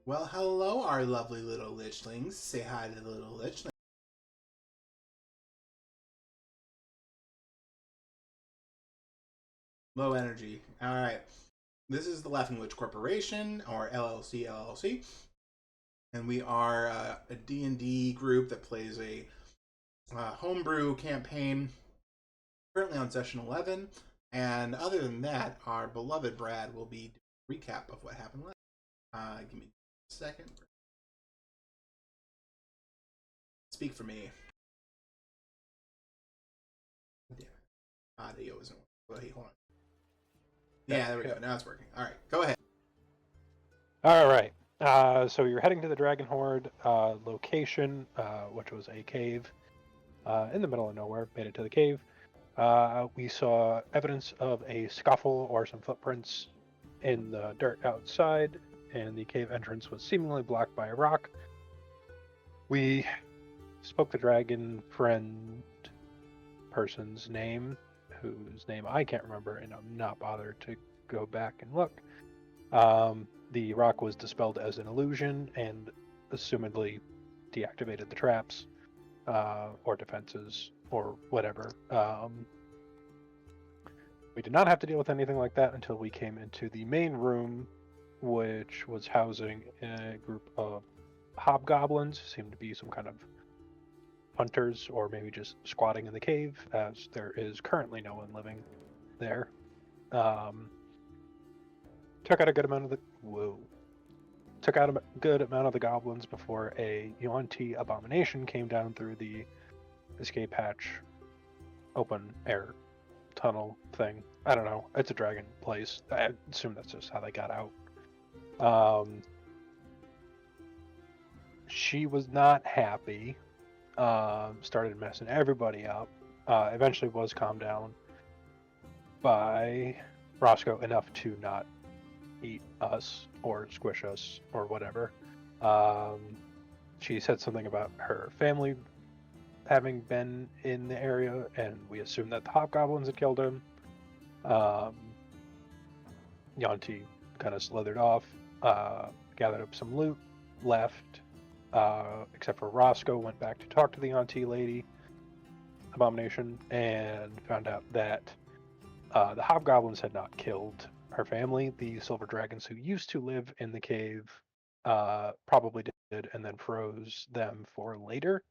Well, hello, our lovely little lichlings. Say hi to the little lichling. Low energy. All right. This is the Laughing Witch Corporation, or LLC, and we are a D&D group that plays a homebrew campaign, currently on session 11. And other than that, our beloved Brad will be doing a recap of what happened last. Give me a second. Speak for me. Damn it. Audio isn't working. Wait, hold on. Yeah, there we go. Now it's working. All right, go ahead. All right. So you're heading to the Dragon Horde location, which was a cave in the middle of nowhere. Made it to the cave. We saw evidence of a scuffle or some footprints in the dirt outside, and the cave entrance was seemingly blocked by a rock. We spoke the dragon friend person's name, whose name I can't remember, and I'm not bothered to go back and look. The rock was dispelled as an illusion and assumedly deactivated the traps or defenses or whatever. We did not have to deal with anything like that until we came into the main room, which was housing a group of hobgoblins. Seemed to be some kind of hunters, or maybe just squatting in the cave, as there is currently no one living there. Took out a good amount of the goblins before a Yuan abomination came down through the escape hatch, open air tunnel thing. I don't know. It's a dragon place. I assume that's just how they got out. She was not happy. Started messing everybody up. Eventually was calmed down by Roscoe enough to not eat us or squish us or whatever. She said something about her family having been in the area, and we assumed that the hobgoblins had killed him. Yanti kind of slithered off, gathered up some loot, left, except for Roscoe, went back to talk to the Yanti lady, abomination, and found out that the hobgoblins had not killed her family. The silver dragons who used to live in the cave probably did, and then froze them for later.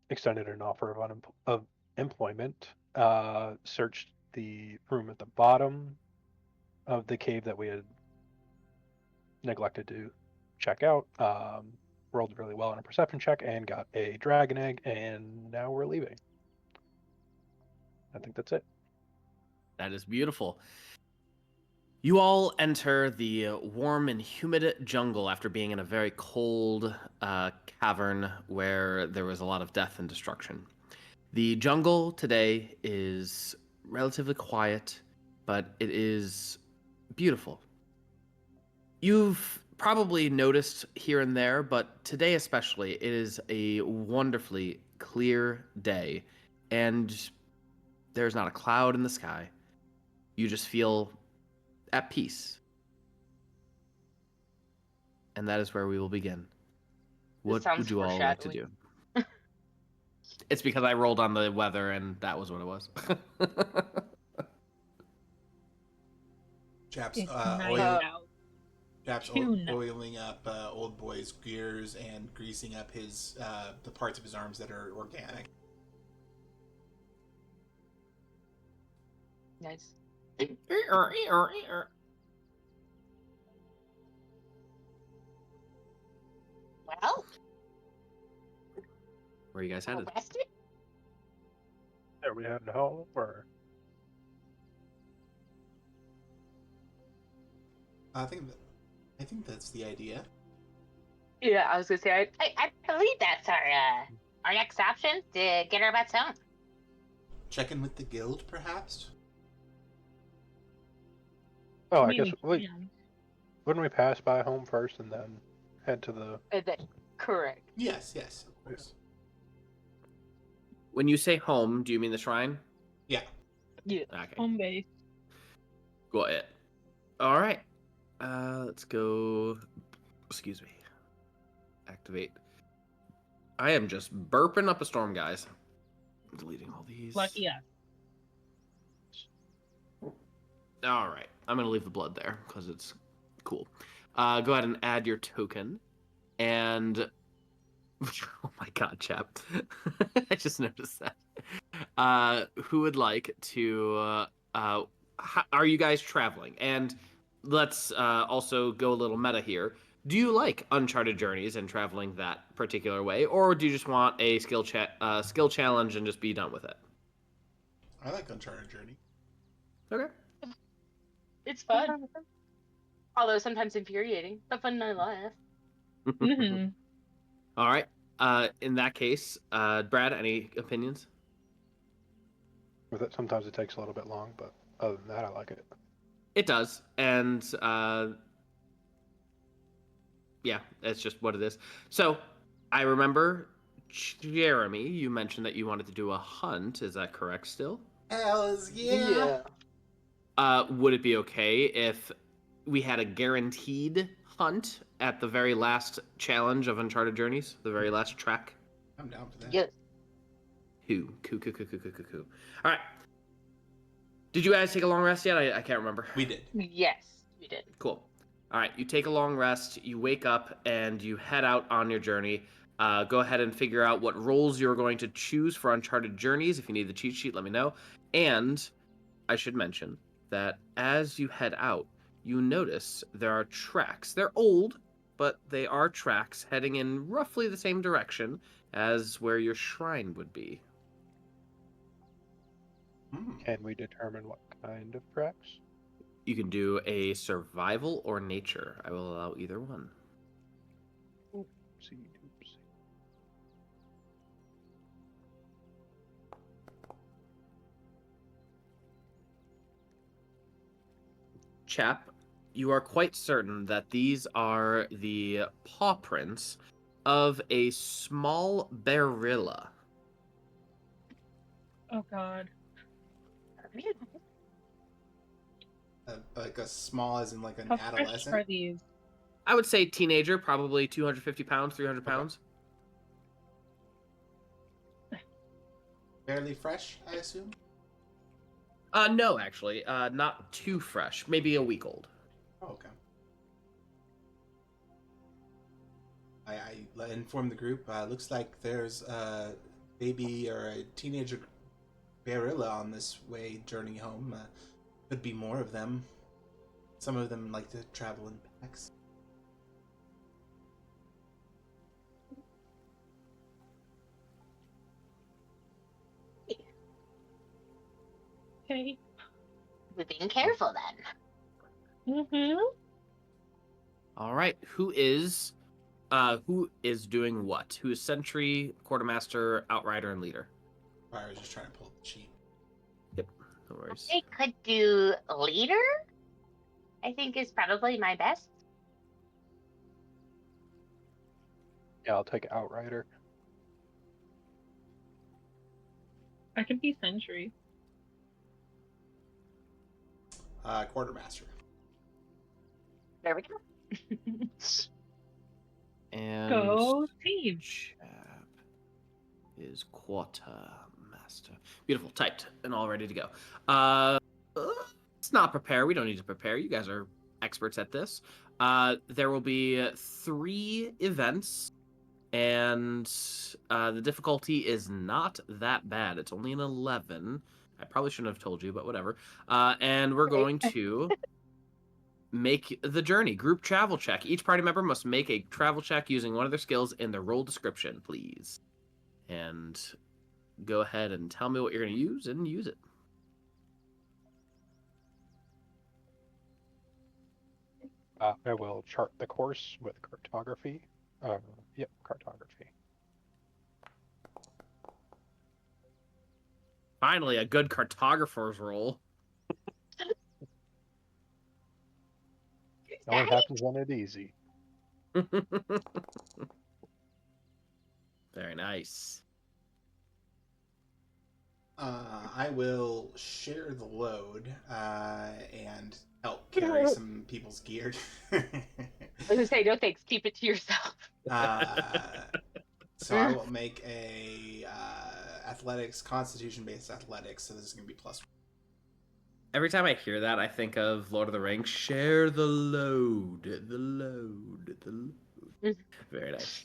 Extended an offer of employment. Searched the room at the bottom of the cave that we had neglected to check out. Rolled really well on a perception check and got a dragon egg, and now we're leaving. I think that's it. That is beautiful. You all enter the warm and humid jungle after being in a very cold cavern where there was a lot of death and destruction. The jungle today is relatively quiet, but it is beautiful. You've probably noticed here and there, but today especially, it is a wonderfully clear day, and there's not a cloud in the sky. You just feel at peace. And that is where we will begin. What would you all like to do? It's because I rolled on the weather and that was what it was. Chap's oiling up old boy's gears and greasing up his the parts of his arms that are organic. Nice. Well, Where are you guys headed? Are we heading home, or? I think that's the idea. Yeah, I was gonna say I believe that's our next option to get our butts home. Check in with the guild, perhaps. Oh, I guess wouldn't we pass by home first and then head to the? Correct. Yes, of course. When you say home, do you mean the shrine? Yeah. Yeah. Okay. Home base. Go ahead. All right. Let's go. Excuse me. Activate. I am just burping up a storm, guys. Deleting all these. Lucky us. All right. I'm going to leave the blood there because it's cool. Go ahead and add your token. And... oh my god, Chap. I just noticed that. Who would like to... are you guys traveling? And let's also go a little meta here. Do you like Uncharted Journeys and traveling that particular way? Or do you just want a skill challenge and just be done with it? I like Uncharted Journey. Okay. It's fun. Although sometimes infuriating, but fun nonetheless. Mm-hmm. All right. In that case, Brad, any opinions? With it, sometimes it takes a little bit long, but other than that, I like it. It does, and yeah, it's just what it is. So, I remember, Jeremy, you mentioned that you wanted to do a hunt. Is that correct still? Hells yeah. Would it be okay if we had a guaranteed hunt at the very last challenge of Uncharted Journeys? The very last track? I'm down for that. Yes. Cool. All right. Did you guys take a long rest yet? I can't remember. We did. Yes, we did. Cool. All right, you take a long rest, you wake up, and you head out on your journey. Go ahead and figure out what roles you're going to choose for Uncharted Journeys. If you need the cheat sheet, let me know. And I should mention that as you head out, you notice there are tracks. They're old, but they are tracks heading in roughly the same direction as where your shrine would be. Can we determine what kind of tracks? You can do a survival or nature. I will allow either one. Oopsie doopsie. Chap, you are quite certain that these are the paw prints of a small Bearilla. Oh god. Like a small, as in like an How fresh adolescent. are these? I would say teenager, probably 250 pounds, 300 pounds. Fairly fresh, I assume. No, actually, not too fresh. Maybe a week old. Oh, okay. I informed the group. Looks like there's a baby or a teenager Bearilla on this way journey home. Could be more of them. Some of them like to travel in packs. Okay. We're being careful then. Mm-hmm. All right, who is doing what? Who is sentry, quartermaster, outrider, and leader? I was just trying to pull the sheet. Yep, no worries. I could do leader. I think is probably my best. Yeah, I'll take Outrider. I could be sentry. Quartermaster. There we go. And Go team. Chap is quartermaster. Beautiful, typed and all ready to go. Let's not prepare. We don't need to prepare. You guys are experts at this. There will be 3 events, and the difficulty is not that bad. It's only an 11. I probably shouldn't have told you, but whatever. And we're going to make the journey. Group travel check. Each party member must make a travel check using one of their skills in their role description, please. And go ahead and tell me what you're going to use and use it. I will chart the course with cartography. Yep, cartography. Finally, a good cartographer's role. It only happens when it's easy. Very nice. I will share the load and help carry some people's gear. I was gonna say, no thanks. Keep it to yourself. So I will make a athletics, constitution-based athletics. So this is gonna be +1. Every time I hear that, I think of Lord of the Rings. Share the load, the load, the load. Very nice.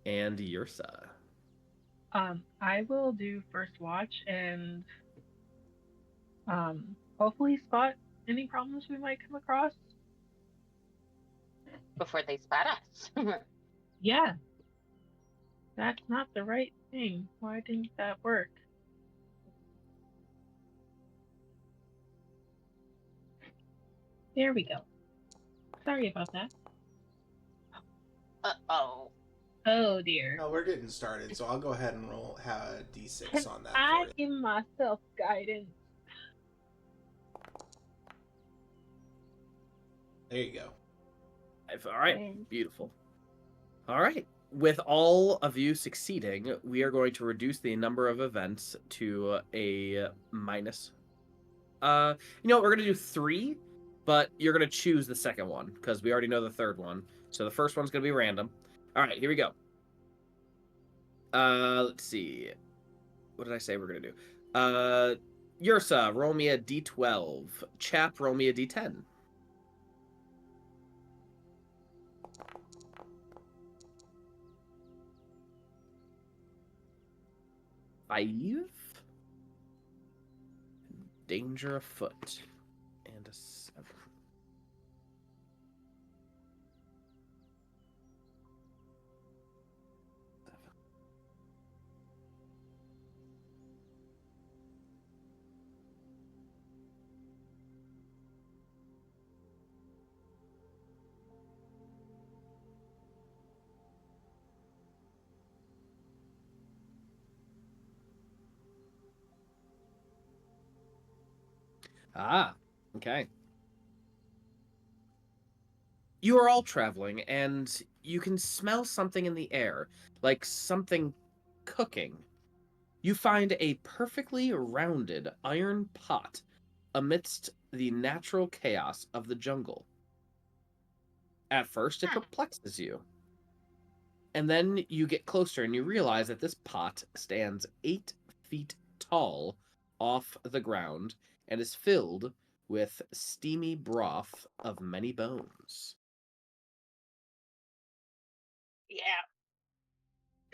And Yersa. I will do first watch and hopefully spot any problems we might come across. Before they spot us. Yeah. That's not the right thing. Why didn't that work? There we go. Sorry about that. Uh-oh. Oh dear. No, we're getting started, so I'll go ahead and roll a d6 Can on that I for you. give myself guidance? There you go. All right, beautiful. All right. With all of you succeeding, we are going to reduce the number of events to a minus. You know what? We're going to do 3, but you're going to choose the second one because we already know the third one. So the first one's going to be random. All right, here we go. Let's see. What did I say we're going to do? Yersa, roll me a d12. Chap, roll me a d10. Five. Danger afoot. And a 7. Ah, okay. You are all traveling, and you can smell something in the air, like something cooking. You find a perfectly rounded iron pot amidst the natural chaos of the jungle. At first, it perplexes you. And then you get closer and you realize that this pot stands 8 feet tall off the ground and is filled with steamy broth of many bones. Yeah.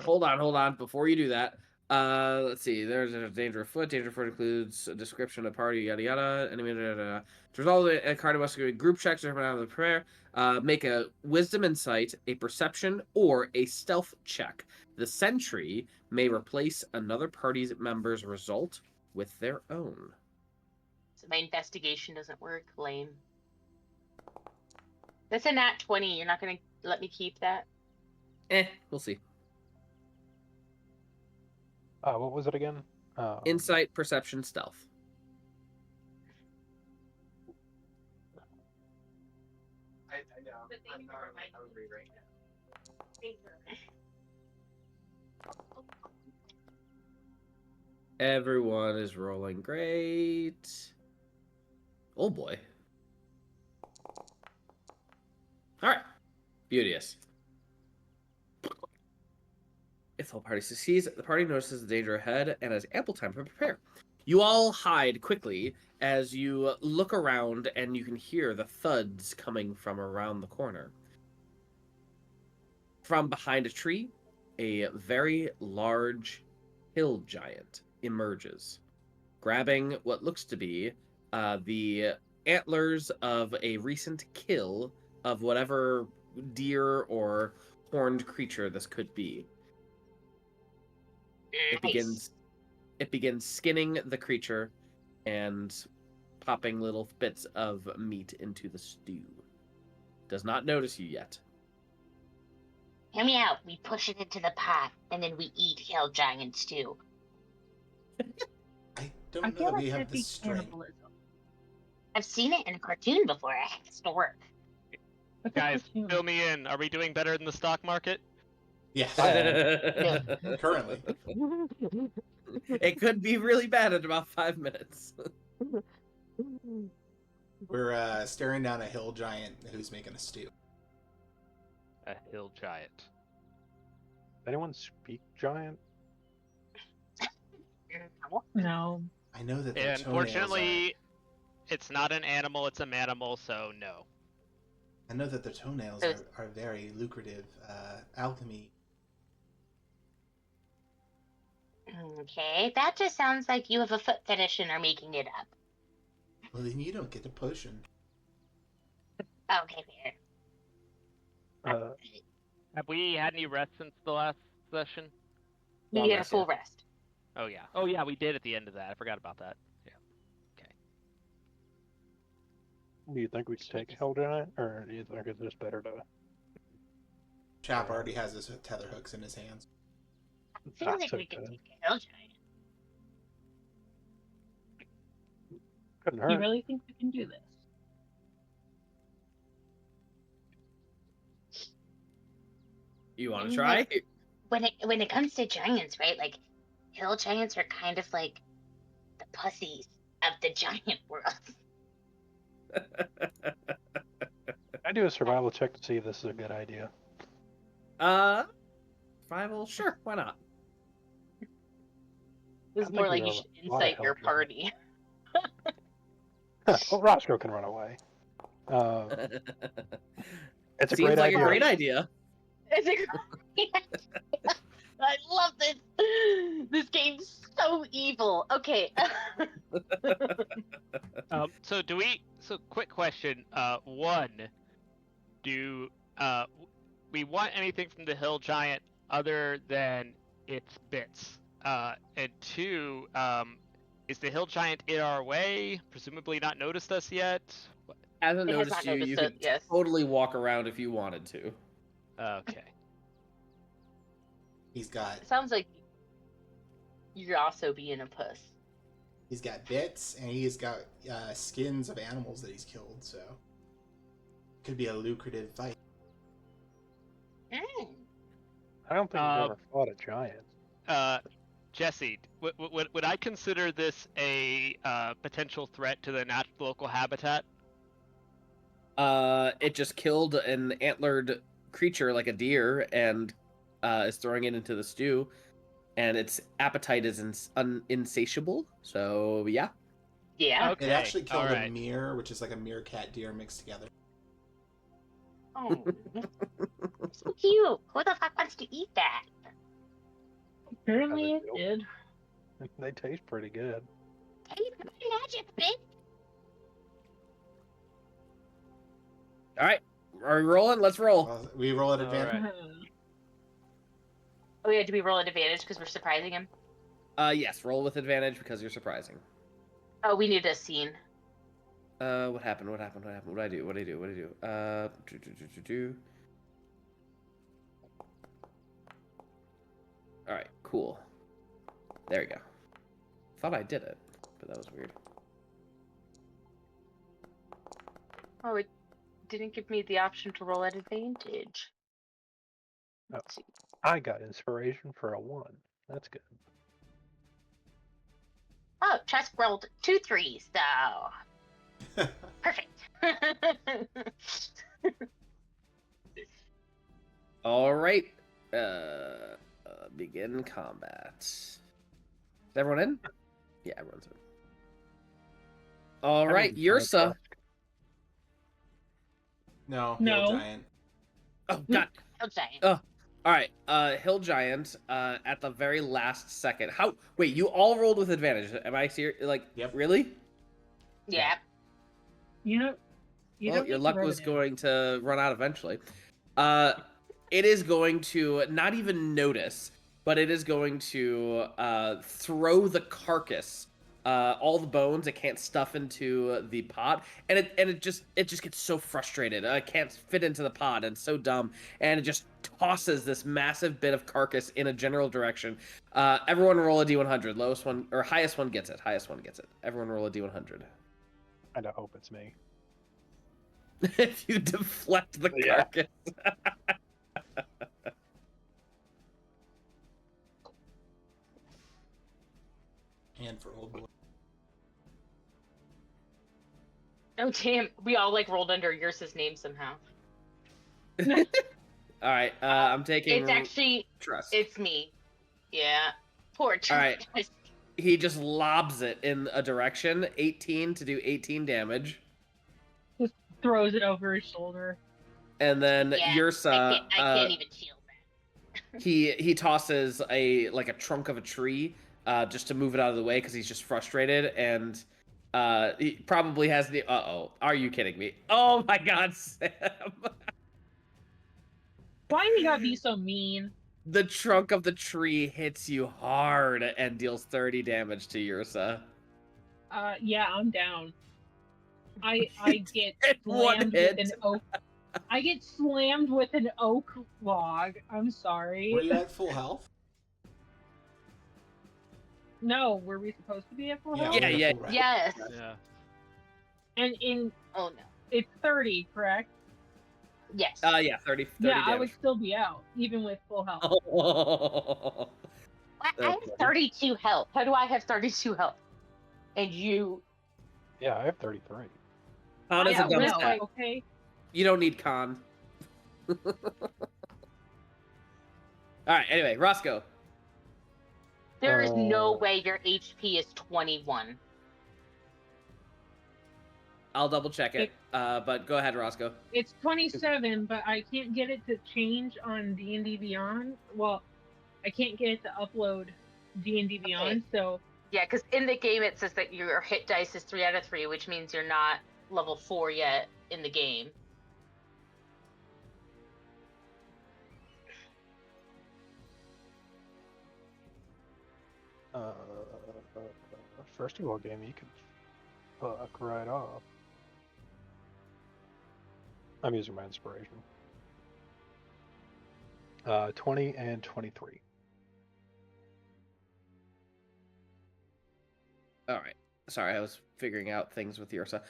Hold on. Before you do that, let's see. There's a danger of foot. Danger of foot includes a description of party, yada yada. Enemy, to resolve a card must do group checks or out of the prayer. Make a wisdom insight, a perception, or a stealth check. The sentry may replace another party's member's result with their own. So my investigation doesn't work. Lame. That's a nat 20. You're not going to let me keep that? We'll see. What was it again? Insight, perception, stealth. I know. I'm not hungry right now. Everyone is rolling great. Oh boy. All right. Beauteous. If the whole party succeeds, the party notices the danger ahead and has ample time to prepare. You all hide quickly as you look around and you can hear the thuds coming from around the corner. From behind a tree, a very large hill giant emerges, grabbing what looks to be the antlers of a recent kill of whatever deer or horned creature this could be. Nice. It begins skinning the creature and popping little bits of meat into the stew. Does not notice you yet. Hear me out. We push it into the pot, and then we eat hill giants too. I I don't know feel that like we have that'd the be strength. cannibalism. I've seen it in a cartoon before. It has to work. What's a Guys, cartoon? fill me in. Are we doing better than the stock market? Yes, It currently. could be really bad in about 5 minutes. We're staring down a hill giant who's making a stew. A hill giant. Anyone speak giant? No. I know that their toenails Unfortunately, it's not an animal, it's a manimal, so no. I know that their toenails are very lucrative alchemy. Okay, that just sounds like you have a foot fetish and are making it up. Well, then you don't get a potion. Okay, fair. Have we had any rest since the last session? You get a full rest. Oh yeah. Oh yeah, we did at the end of that. I forgot about that. Yeah. Okay. Do you think we could take Hell Giant, or do you think it's just better to? Chap already has his tether hooks in his hands. I feel not like so we could good? take a hill giant. Couldn't You hurt. really think we can do this? You want I to mean, try? like, when it comes to giants, right? Like, hill giants are kind of like the pussies of the giant world. I do a survival check to see if this is a good idea. Survival? Sure, why not? This I is more think like we you are should a lot of incite your hill giants. party. Well, Roscoe can run away. It's a Seems great like idea. a great idea. It's a great idea. I love this. This game's so evil. Okay. So quick question. One, do we want anything from the hill giant other than its bits? And two, is the hill giant in our way? Presumably not noticed us yet. Hasn't It has noticed not you. noticed You it, could yes. totally walk around if you wanted to. Okay. He's got It sounds like you're also being a puss. bits and he's got skins of animals that he's killed, so could be a lucrative fight. Mm. I don't think we've ever fought a giant. Jesse, would I consider this a potential threat to the local habitat? It just killed an antlered creature like a deer and is throwing it into the stew, and its appetite is insatiable. So yeah. Yeah. Okay. It actually killed alright. a mere, which is like a meerkat deer mixed together. Oh. So cute. Who the fuck wants to eat that? Apparently How it they did. They taste pretty good. Hey, magic, bitch. All right, are we rolling? Let's roll. Well, we roll at advantage. Alright. Oh yeah, do we roll at advantage because we're surprising him? Yes, roll with advantage because you're surprising. Oh, we need a scene. What happened? What did I do? All right, cool. There you go. Thought I did it, but that was weird. Oh, it didn't give me the option to roll at advantage. Oh, I got inspiration for a 1. That's good. Oh, Trusk rolled 2 3s, so perfect. All right. Begin combat. Is everyone in? Yeah, everyone's in. All right, Yersa. No, No. hill giant. Oh God. Hill giant. All right. Hill giant. At the very last second. How? Wait, you all rolled with advantage. Am I serious? Like, Yep. really? Yeah. You know, you Well, don't your need to luck rub was it in. going to run out eventually. It is going to not even notice, but it is going to throw the carcass, all the bones it can't stuff into the pot, and it just gets so frustrated. It can't fit into the pot, and it's so dumb, and it just tosses this massive bit of carcass in a general direction. Everyone roll a d100. Lowest one or highest one gets it. Highest one gets it. Everyone roll a d100. I don't hope it's me. If you deflect the Yeah. carcass. And for old boy. Oh damn! We all like rolled under Yersa's name somehow. All right, I'm taking. It's actually Trusk. it's me. Yeah. Poor Trusk. All right. He just lobs it in a direction. 18 to do 18 damage, Just throws it over his shoulder. and then Yeah, Yersa. I can't even shield that. He tosses a trunk of a tree just to move it out of the way because he's just frustrated, and he probably has the are you kidding me? Oh my god, Sam. Why you gotta be so mean? The trunk of the tree hits you hard and deals 30 damage to Yersa. Yeah, I'm down. I get One slammed hit. with an oak. I get slammed with an oak log. I'm sorry. Were you at full health? No, were we supposed to be at full Yeah, health? we're Yeah, at yeah. full rest. Yes. Yeah. And in Oh no. it's 30, correct? Yes. Yeah, 30 Yeah, I damage. would still be out, even with full health. Oh. I have 32 health. How do I have 32 health? And you? Yeah, I have 33. Con is Yeah, a dumb no, stat. Okay. You don't need con. Alright, anyway, Roscoe. There is no Uh, way your HP is 21. I'll double check it. But go ahead, Roscoe. It's 27, but I can't get it to change on D&D Beyond. Well, I can't get it to upload D&D Beyond, so Yeah, because in the game it says that your hit dice is 3 out of 3, which means you're not level 4 yet in the game. First of all, game, you can fuck right off. I'm using my inspiration. 20 and 23. Alright. Sorry, I was figuring out things with Yersa.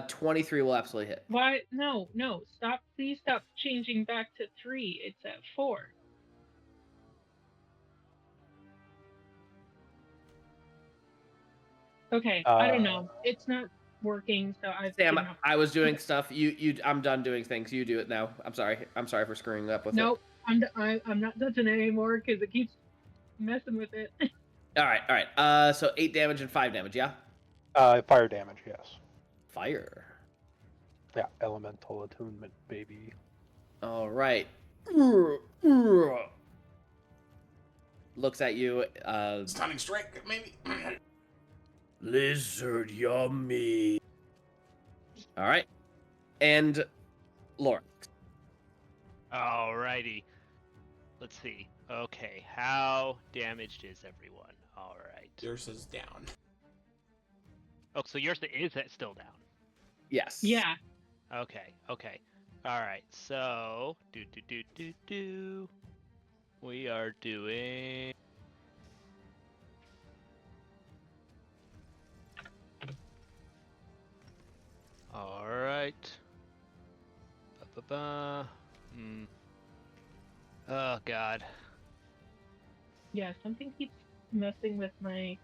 23 will absolutely hit. why? No, stop! Please stop changing back to 3. It's at 4. Okay, I don't know. It's not working, so I've Sam, given up. I was doing stuff. I'm done doing things. You do it now. I'm sorry for screwing up with Nope, I'm not touching it anymore because it keeps messing with it. it. Alright. So 8 damage and 5 damage, yeah? Fire damage, yes. Fire. Yeah, elemental attunement, baby. Alright. Looks at you, Stunning strike, maybe. lizard yummy. Alright. And Laura. Alrighty. Let's see. Okay, how damaged is everyone? Alright. Yersa's down. Oh, so yours is still down. Yes. Yeah. Okay. Alright, so we are doing alright. Oh god. Yeah, something keeps messing with my.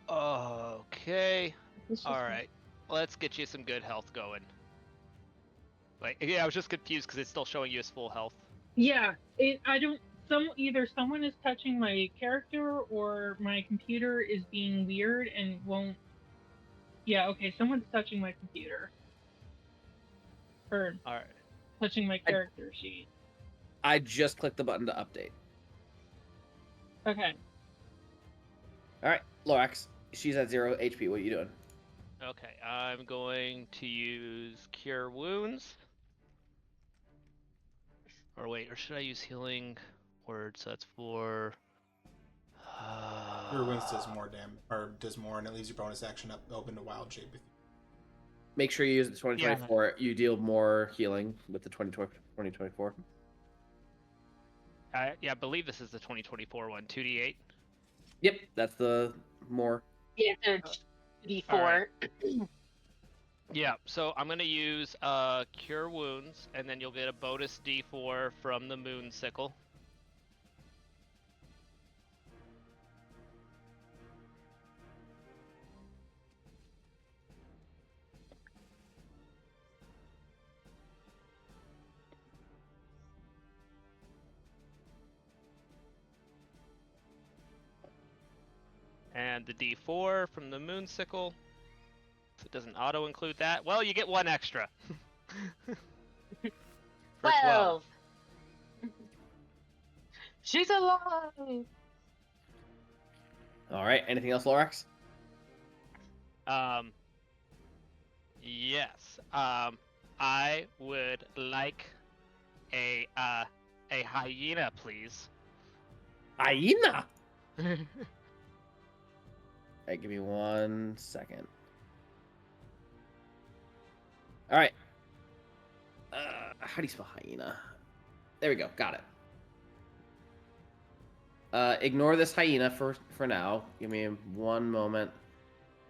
Okay. It's just Alright. Let's get you some good health going. Yeah, I was just confused because it's still showing you as full health. Yeah, I don't. Either someone is touching my character or my computer is being weird and won't. Yeah, okay, someone's touching my computer. Or Alright. touching my character sheet. I just clicked the button to update. Okay. Alright, Lorax. She's at 0 HP. What are you doing? Okay, I'm going to use Cure Wounds. Or wait, or should I use Healing Words? That's for... Your wings does more does more, and it leaves your bonus action open to wild shape. Make sure you use the 2024. You deal more healing with the 2024. yeah, I believe this is the 2024 one. 2d8. Yep, that's the more. Yeah, it's D4. Alright. Yeah, so I'm gonna use Cure Wounds, and then you'll get a bonus D4 from the Moon Sickle. And the D4 from the Moonsicle. So it doesn't auto-include that. Well, you get 1 extra. For 12. She's alive! All right. Anything else, Lorax? Yes. I would like a hyena, please. Hyena. Hey, give me 1 second. All right. How do you spell hyena? There we go. Got it. Ignore this hyena for now. Give me 1 moment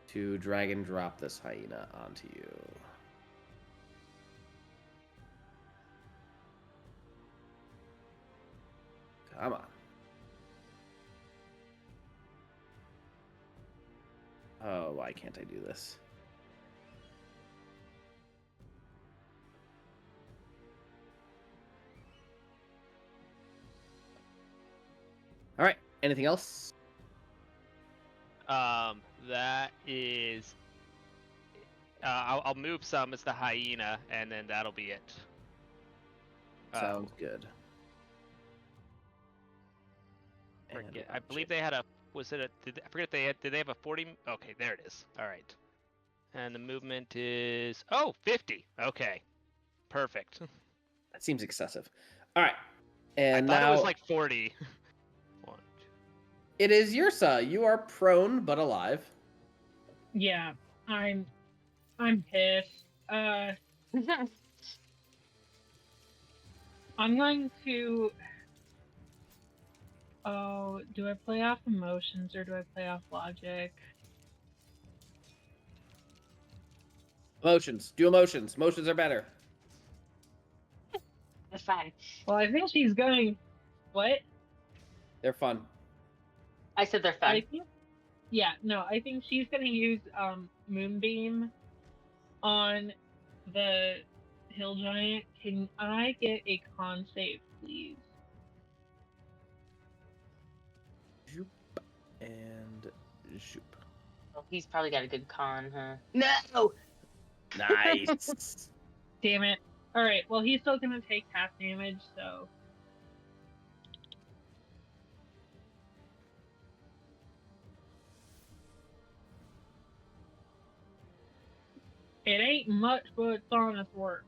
to drag and drop this hyena onto you. Come on. Oh, why can't I do this? All right. Anything else? That is. I'll move some as the hyena, and then that'll be it. Sounds good. I believe they had a. Was it a? I forget if they had. Did they have a 40? Okay, there it is. All right. And the movement is 50. Okay, perfect. That seems excessive. All right. And I thought now it was like 40. it is Yersa. You are prone but alive. Yeah, I'm pissed. I'm going to. Oh, do I play off emotions or do I play off logic? Emotions. Do emotions. Emotions are better. That's fine. Well, I think she's going. What? They're fun. I said they're fun. I think. Yeah, no, I think she's going to use Moonbeam on the hill giant. Can I get a con save, please? Zoop and zoop. Well, he's probably got a good con, huh? No. Nice. Damn it. Alright, well, he's still going to take half damage, so. It ain't much, but it's honest work.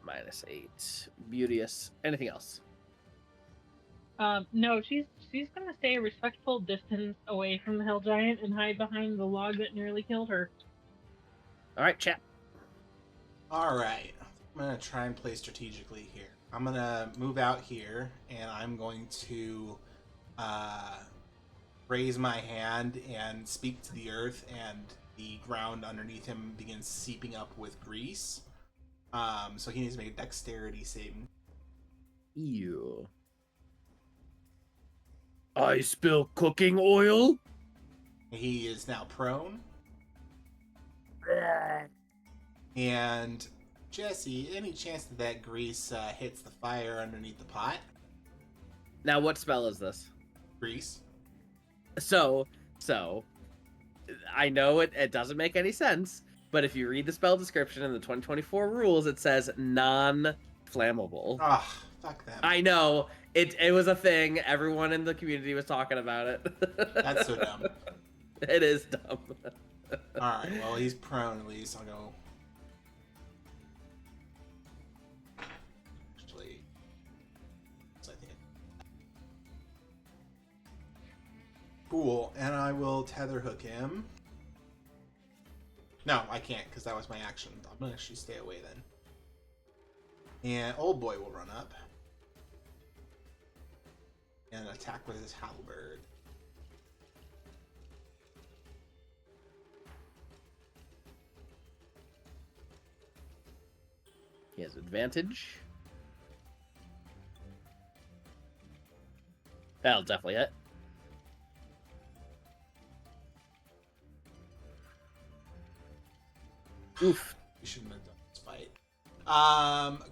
-8. Beauteous. Anything else? No, she's gonna stay a respectful distance away from the hill giant and hide behind the log that nearly killed her. All right, Chap. All right. I'm going to try and play strategically here. I'm going to move out here, and I'm going to raise my hand and speak to the earth, and the ground underneath him begins seeping up with grease. So he needs to make a dexterity saving. Ew. I spill cooking oil? He is now prone. And Jesse, any chance that that grease hits the fire underneath the pot? Now, what spell is this? Grease. So, I know it doesn't make any sense, but if you read the spell description in the 2024 rules, it says non-flammable. Ah, fuck them. I know. It was a thing. Everyone in the community was talking about it. That's so dumb. It is dumb. Alright, well, he's prone at least. I'll go. Actually, I think. Cool, and I will tether hook him. No, I can't, because that was my action. I'm gonna actually stay away then. And old boy will run up and attack with his halberd. He has advantage. That'll definitely hit. Oof. You shouldn't have done this fight.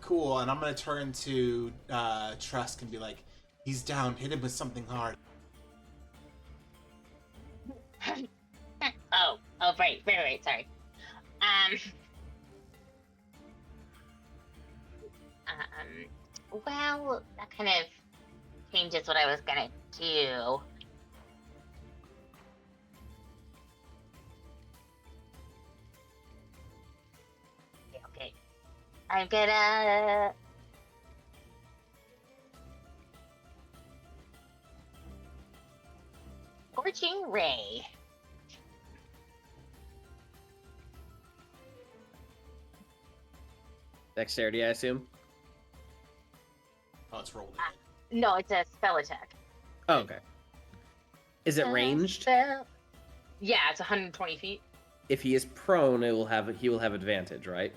Cool, and I'm gonna turn to Trusk and be like, he's down, hit him with something hard. right. Sorry. Well, that kind of changes what I was gonna do. Okay. I'm gonna. Scorching Ray. Dexterity, I assume. Oh, it's rolled. No, it's a spell attack. Oh, okay. Is it ranged? Spell. Yeah, it's 120 feet. If he is prone, he will have advantage, right?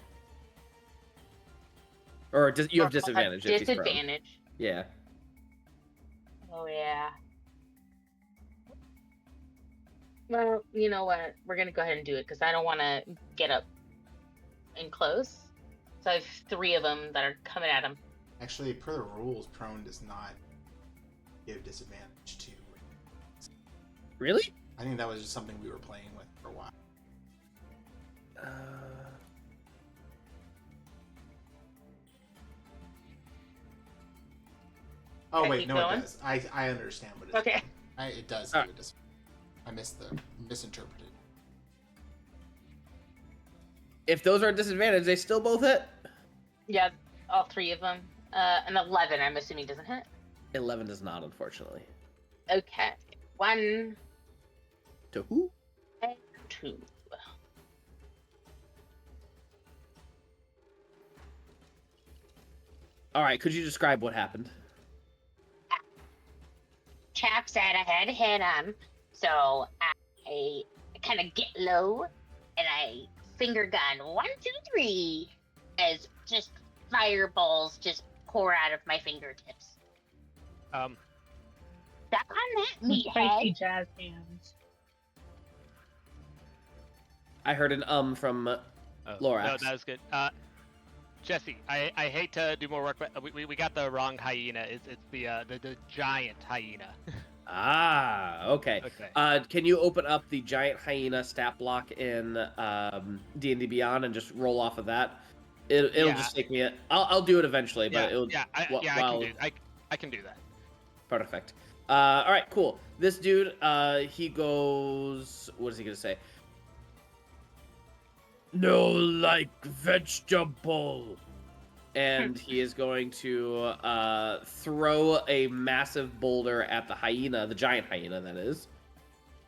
Or you have disadvantage if he's prone. Disadvantage. Yeah. Oh yeah. Well, you know what? We're gonna go ahead and do it because I don't want to get up and close. So I have 3 of them that are coming at him. Actually, per the rules, prone does not give disadvantage to. Really? I think that was just something we were playing with for a while. Oh Can I wait, keep no, going? it does. I understand what it is. Okay. It does. Alright. Give it I misinterpreted. If those are a disadvantage, they still both hit. Yeah, all 3 of them. An 11, I'm assuming, doesn't hit. 11 does not, unfortunately. Okay. 1 To who? and 2. All right. Could you describe what happened? Chap said I had to hit him, so I kind of get low and I finger gun 1, 2, 3 as just fireballs just pour out of my fingertips. Stuck on that Spicy meathead. jazz hands. I heard an from Lorax. No, that was good. Jesse, I hate to do more work, but we got the wrong hyena. It's the giant hyena. Ah, okay. Okay. Can you open up the giant hyena stat block in D&D Beyond and just roll off of that? It'll just take me. I'll do it eventually, but it'll. I can do that. Perfect. All right, cool. This dude, he goes. What is he gonna say? No, like vegetable. And he is going to throw a massive boulder at the hyena, the giant hyena, that is.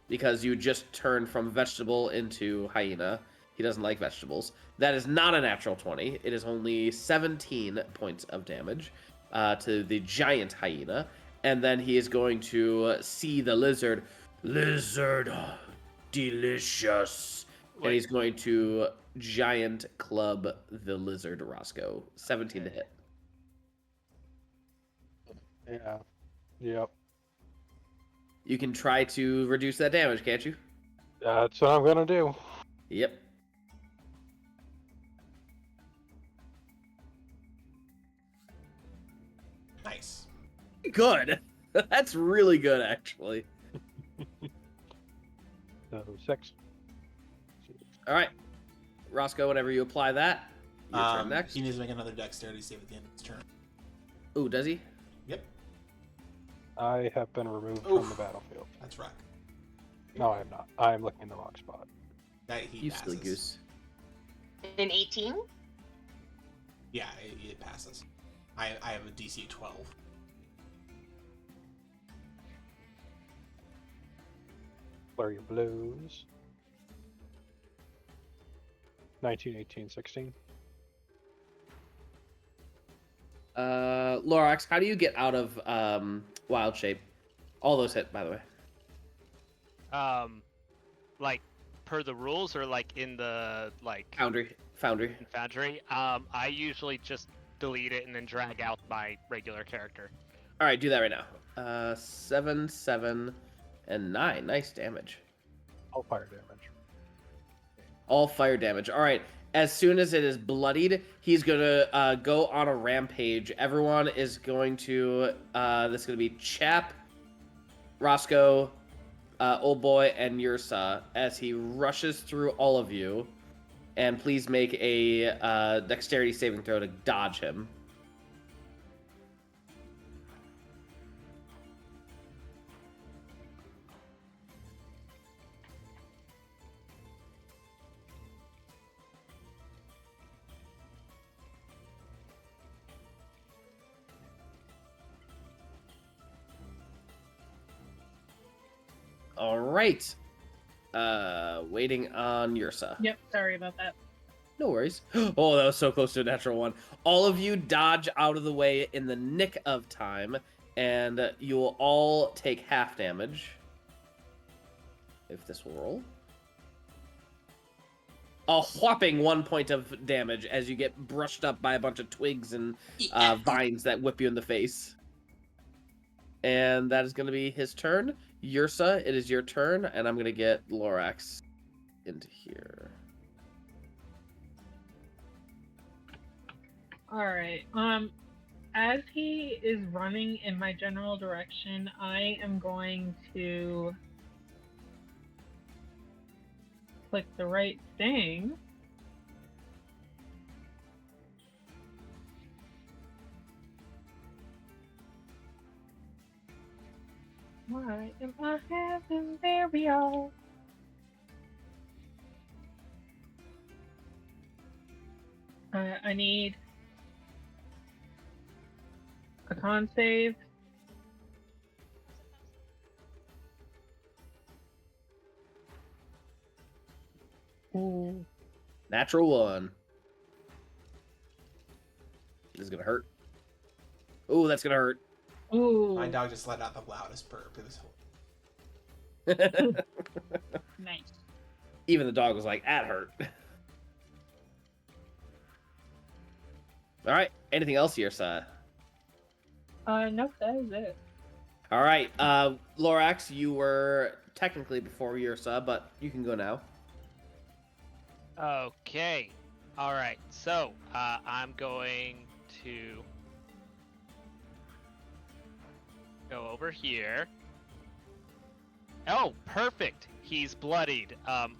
Because you just turned from vegetable into hyena. He doesn't like vegetables. That is not a natural 20. It is only 17 points of damage to the giant hyena. And then he is going to see the lizard. Lizard, delicious. And he's going to giant club the lizard, Roscoe. 17 to hit. Yeah. Yep. You can try to reduce that damage, can't you? That's what I'm gonna do. Yep. Nice. Good. That's really good, actually. So 6. All right. Roscoe, whenever you apply that, your turn next. He needs to make another dexterity save at the end of his turn. Ooh, does he? Yep. I have been removed from the battlefield. That's right. No, I am not. I am looking in the wrong spot. That he You passes. silly goose. An 18? Yeah, it passes. I have a DC 12. Flurry of blows. 19, 18, 16. Lorax, how do you get out of wild shape? All those hit, by the way. Like per the rules or like in the Foundry. in Foundry. I usually just delete it and then drag out my regular character. All right, do that right now. 7, 7, and 9. Nice damage. All fire damage. All fire damage. All right. As soon as it is bloodied, he's gonna go on a rampage. Everyone is going to. This is gonna be Chap, Roscoe, Old Boy and Yersa as he rushes through all of you. And please make a dexterity saving throw to dodge him. All right. Waiting on Yersa. Yep, sorry about that. No worries. Oh, that was so close to a natural one. All of you dodge out of the way in the nick of time, and you will all take half damage. If this will roll. A whopping 1 point of damage as you get brushed up by a bunch of twigs and vines that whip you in the face. And that is going to be his turn. Yersa, it is your turn, and I'm going to get Lorax into here. Alright, as he is running in my general direction, I am going to click the right thing. Why am I having Bearilla? I need a con save. Ooh. Natural one. This is going to hurt. Ooh, that's going to hurt. Ooh. My dog just let out the loudest burp. It was Nice. Even the dog was like, that hurt. All right. Anything else, Yersa? Nope, that is it. All right. Lorax, you were technically before Yersa, but you can go now. Okay. All right. So I'm going to go over here. Oh, perfect. He's bloodied.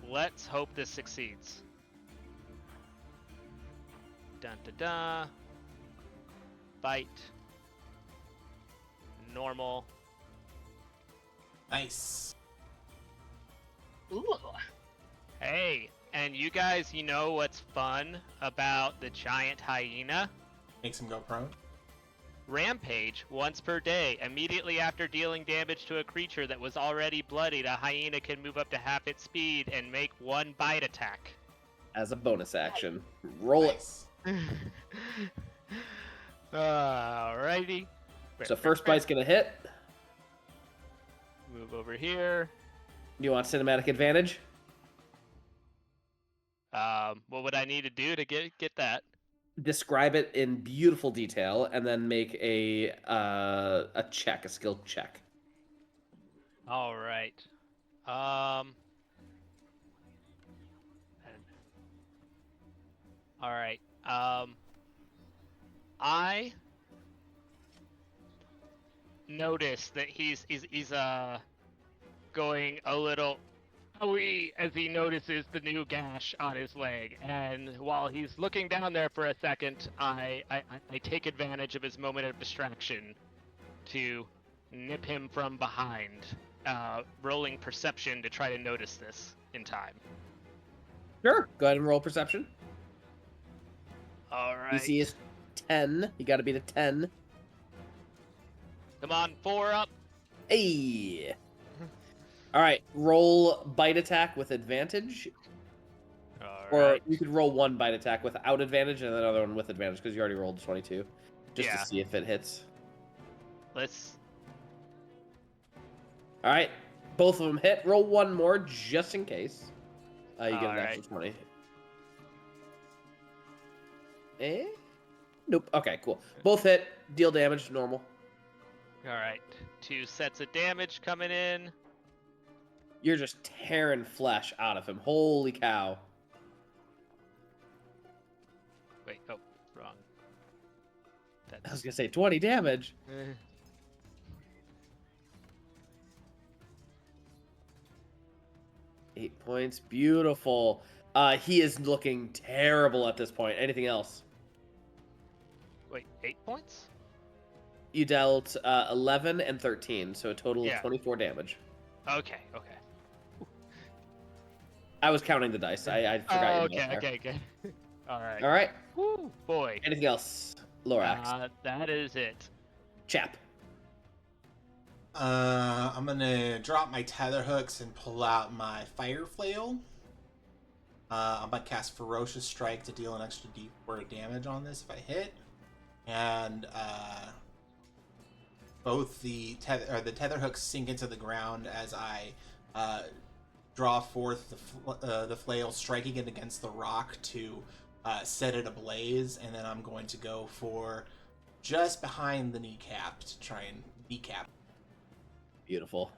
Let's hope this succeeds. Dun da da. Bite. Normal. nice. Ooh. Hey, and you guys, you know what's fun about the giant hyena? Makes him go prone. Rampage once per day. Immediately after dealing damage to a creature that was already bloodied, a hyena can move up to half its speed and make one bite attack. As a bonus action. Roll Nice. Alrighty. it. So first bite's going to hit. Move over here. Do you want cinematic advantage? What would I need to do to get that? Describe it in beautiful detail, and then make a check, a skill check. All right. All right. I notice that he's going a little as he notices the new gash on his leg, and while he's looking down there for a second, I take advantage of his moment of distraction to nip him from behind, rolling perception to try to notice this in time. Sure. Go ahead and roll perception. All right. DC is 10. You got to beat a 10. Come on, 4 up. Hey. All right. Roll bite attack with advantage. All Or right. you could roll one bite attack without advantage and another one with advantage because you already rolled 22. Just Yeah. to see if it hits. Let's. All right. Both of them hit. Roll one more just in case. You get an All extra right. 20. Nope. Okay, cool. Both hit. Deal damage. Normal. All right. 2 sets of damage coming in. You're just tearing flesh out of him. Holy cow. Wait. Oh, wrong. I was going to say 20 damage. 8 points. Beautiful. He is looking terrible at this point. Anything else? Wait, 8 points? You dealt 11 and 13, so a total of 24 damage. Okay. I was counting the dice. I forgot Oh, your dice there. okay, good. All right. All right. Woo, boy. Anything else, Lorax? That is it. Chap. I'm gonna drop my tether hooks and pull out my fire flail. I'm gonna cast Ferocious Strike to deal an extra D4 damage on this if I hit, and both the tether hooks sink into the ground as I draw forth the flail, striking it against the rock to set it ablaze, and then I'm going to go for just behind the kneecap to try and kneecap. Beautiful.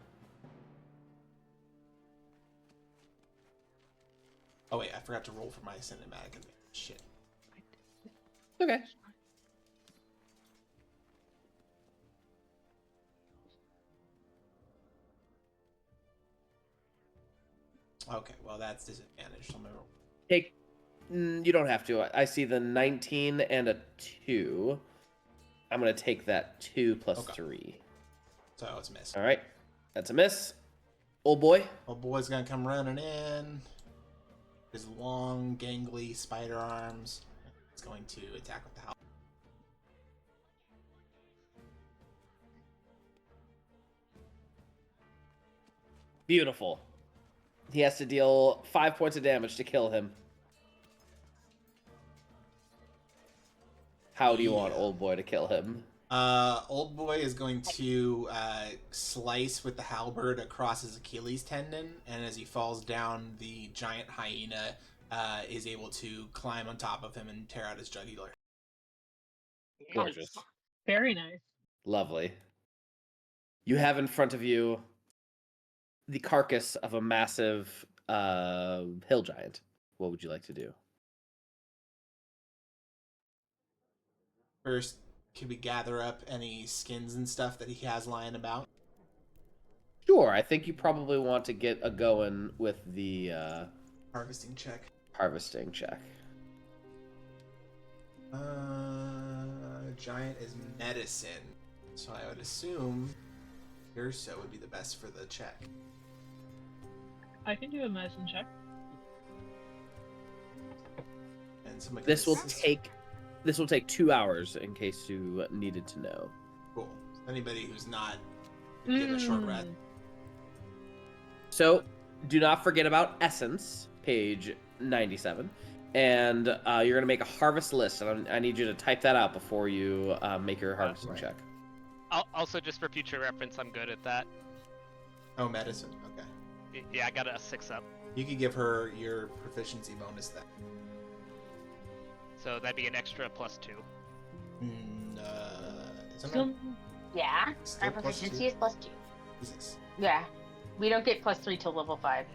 Oh wait, I forgot to roll for my cinematic advantage. Shit. Okay. Okay, well that's disadvantage. So I'm gonna roll. Take. You don't have to. I see the 19 and a 2. I'm gonna take that 2 plus Okay. 3. So it's a miss. All right. That's a miss. Old boy. Old boy's gonna come running in. His long, gangly spider arms. He's going to attack with the house. Beautiful. He has to deal 5 points of damage to kill him. How do you want old boy to kill him? Old boy is going to slice with the halberd across his Achilles tendon, and as he falls down, the giant hyena is able to climb on top of him and tear out his jugular. Gorgeous. Very nice. Lovely. You have in front of you the carcass of a massive hill giant. What would you like to do? First, can we gather up any skins and stuff that he has lying about? Sure, I think you probably want to get a going with the Harvesting check. harvesting check. Giant is medicine, so I would assume Yersa would be the best for the check. I can do a medicine check. And somebody This will can- take 2 hours in case you needed to know. Cool. Anybody who's not, give a short rest. So, do not forget about Essence, page 97. And you're going to make a harvest list, and I need you to type that out before you make your harvesting right. check. Also, just for future reference, I'm good at that. Oh, medicine. Okay. Yeah, I got a 6 up. You could give her your proficiency bonus then. So that'd be an extra +2. Isn't Still, it? Yeah, Still our plus proficiency 2? is +2. Jesus. Yeah, we don't get +3 till level 5.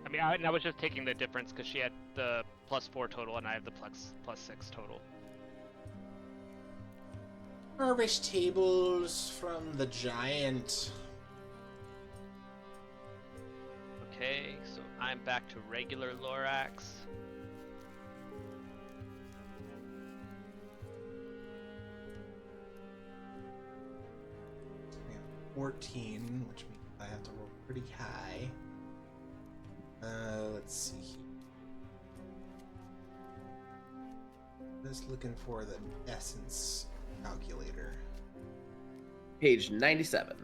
I mean, I was just taking the difference because she had the +4 total and I have the +6 total. Harvest tables from the giant. Okay, so I'm back to regular Lorax. I have 14, which means I have to roll pretty high. Let's see here. Just looking for the essence calculator. Page 97.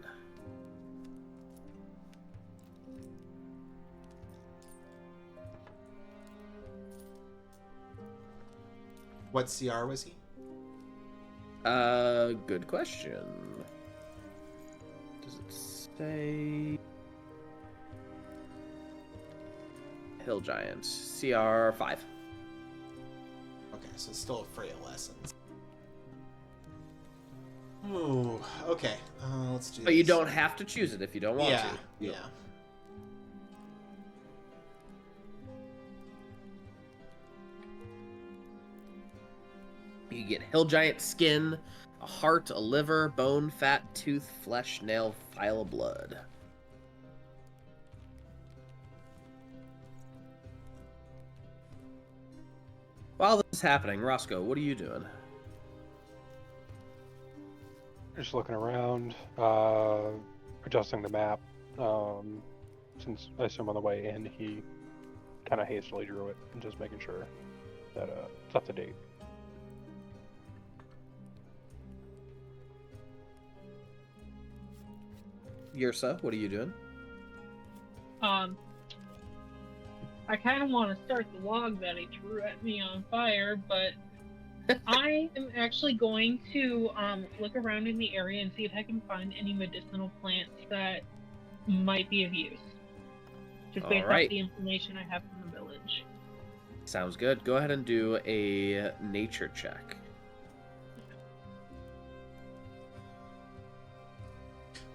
What CR was he? Good question. Does it say... Hill Giant, CR 5. Okay, so it's still a frail essence. Oh, okay. Let's do this. But you don't have to choose it if you don't want Yeah, to. yeah. You get Hill Giant skin, a heart, a liver, bone, fat, tooth, flesh, nail, file of blood. What's happening? Roscoe, what are you doing? Just looking around, adjusting the map. Since I assume on the way in he kind of hastily drew it, and just making sure that it's up to date. Yersa, what are you doing? I kind of want to start the log that he threw at me on fire, but I am actually going to look around in the area and see if I can find any medicinal plants that might be of use. Just based off the information I have from the village. Sounds good. Go ahead and do a nature check.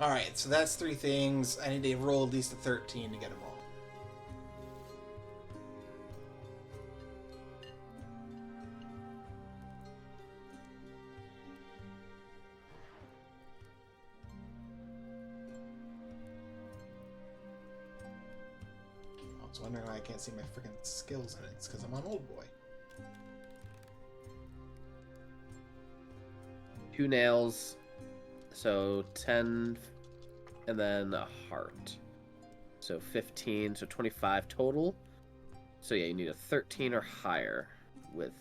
Alright, so that's 3 things. I need to roll at least a 13 to get them all. I was wondering why I can't see my freaking skills in it. It's because I'm on Old Boy. 2 nails, so 10, and then a heart. So 15, so 25 total. So yeah, you need a 13 or higher with...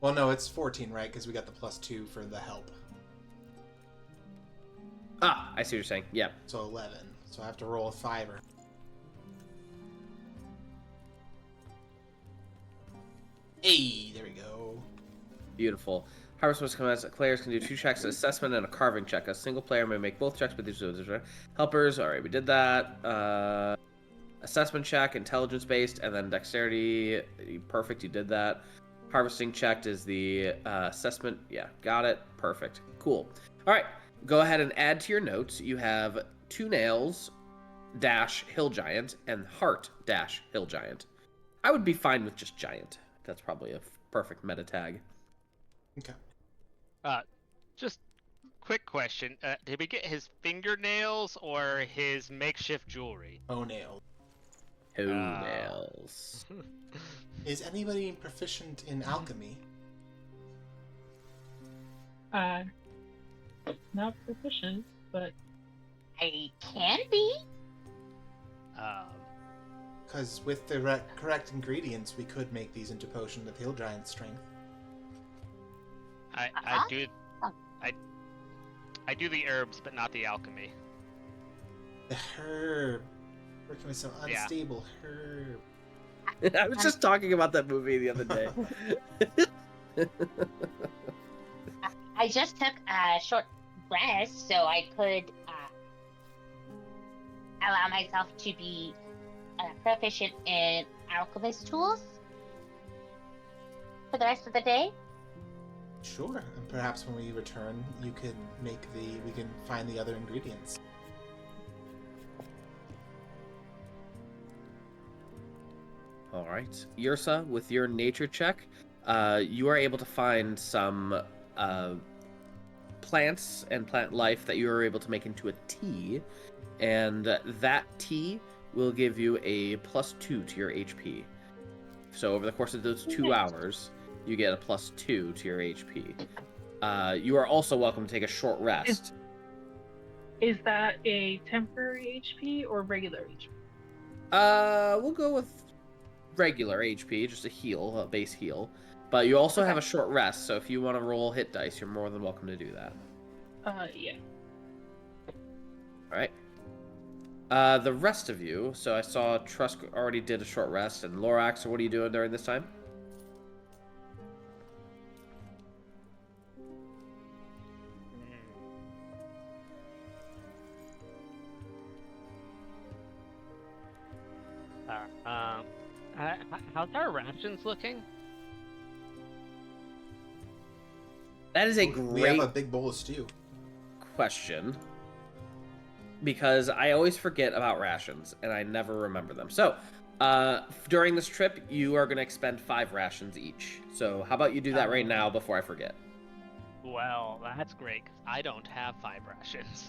Well, no, it's 14, right? Because we got the +2 for the help. Ah, I see what you're saying. Yeah. So 11. So I have to roll a 5-er. Hey, there we go. Beautiful. Harvest must come as players can do 2 checks, an assessment and a carving check. A single player may make both checks, but these are helpers. All right, we did that. Assessment check, intelligence based, and then dexterity. Perfect, you did that. Harvesting check is the assessment. Yeah, got it. Perfect. Cool. All right, go ahead and add to your notes. You have 2 nails dash hill giant and heart dash hill giant. I would be fine with just giant. That's probably a perfect meta tag. Okay. Just quick question. Did we get his fingernails or his makeshift jewelry? Oh, nail. Toenails. Is anybody proficient in alchemy? Not proficient, but I can be. Because with the correct ingredients, we could make these into potions of hill giant strength. I do the herbs, but not the alchemy. The herb. Working with some unstable herb. I was just talking about that movie the other day. I just took a short rest so I could allow myself to be proficient in alchemist tools for the rest of the day. Sure, and perhaps when we return, we can find the other ingredients. All right, Yersa, with your nature check, you are able to find some plants and plant life that you are able to make into a tea, and that tea will give you a +2 to your HP. So over the course of those 2 hours, you get a +2 to your HP. You are also welcome to take a short rest. is that a temporary HP or regular HP? We'll go with regular HP, just a heal, a base heal. But you also have a short rest, so if you want to roll hit dice, you're more than welcome to do that. Yeah. Alright. The rest of you, so I saw Trusk already did a short rest, and Lorax, so what are you doing during this time? How's our rations looking? That is a We great have a big bowl of stew. question, because I always forget about rations, and I never remember them. So, during this trip, you are going to expend 5 rations each. So, how about you do that right now before I forget? Well, that's great, 'cause I don't have 5 rations.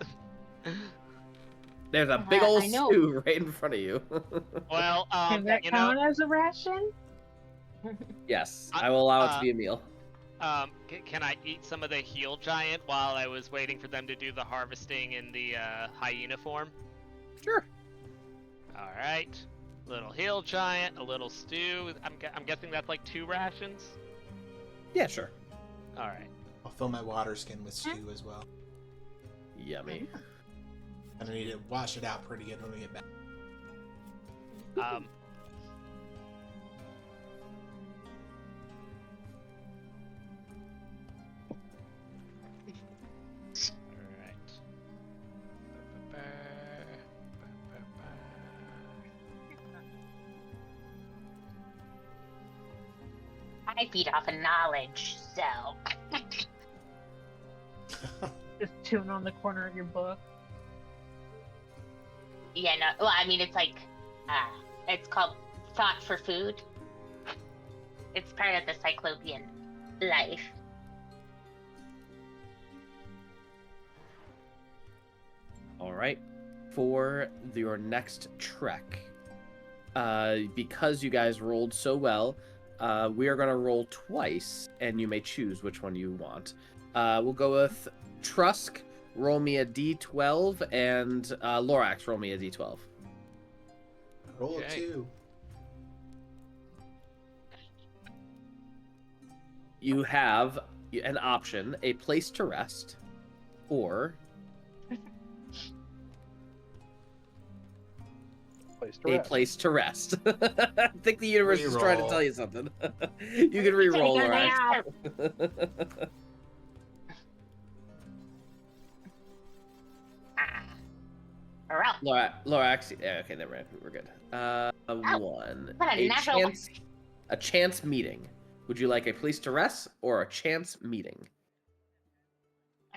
There's a big old I know. stew right in front of you. Well, Can that count as a ration? Yes, I will allow it to uh, be a meal. Can I eat some of the heal giant while I was waiting for them to do the harvesting in the hyena form? Sure. All right. Little heal giant, a little stew. I'm guessing that's like 2 rations. Yeah, sure. All right. I'll fill my water skin with stew as well. Yummy. And I need to wash it out pretty good when we get back. I feed off of knowledge, so. Just tune on the corner of your book. Yeah, no. Well, I mean, it's like, it's called thought for food. It's part of the Cyclopean life. All right. For your next trek, because you guys rolled so well, we are going to roll twice, and you may choose which one you want. We'll go with Trusk, roll me a d12, and Lorax, roll me a d12. Roll Okay. a 2. You have an option, a place to rest, or a place to rest. I think the universe is trying to Reroll. tell you something. You can re-roll, Take a Lorax. nap. Lorax, yeah, okay, never mind. We're good. One. what a natural- A chance meeting. Would you like a place to rest or a chance meeting?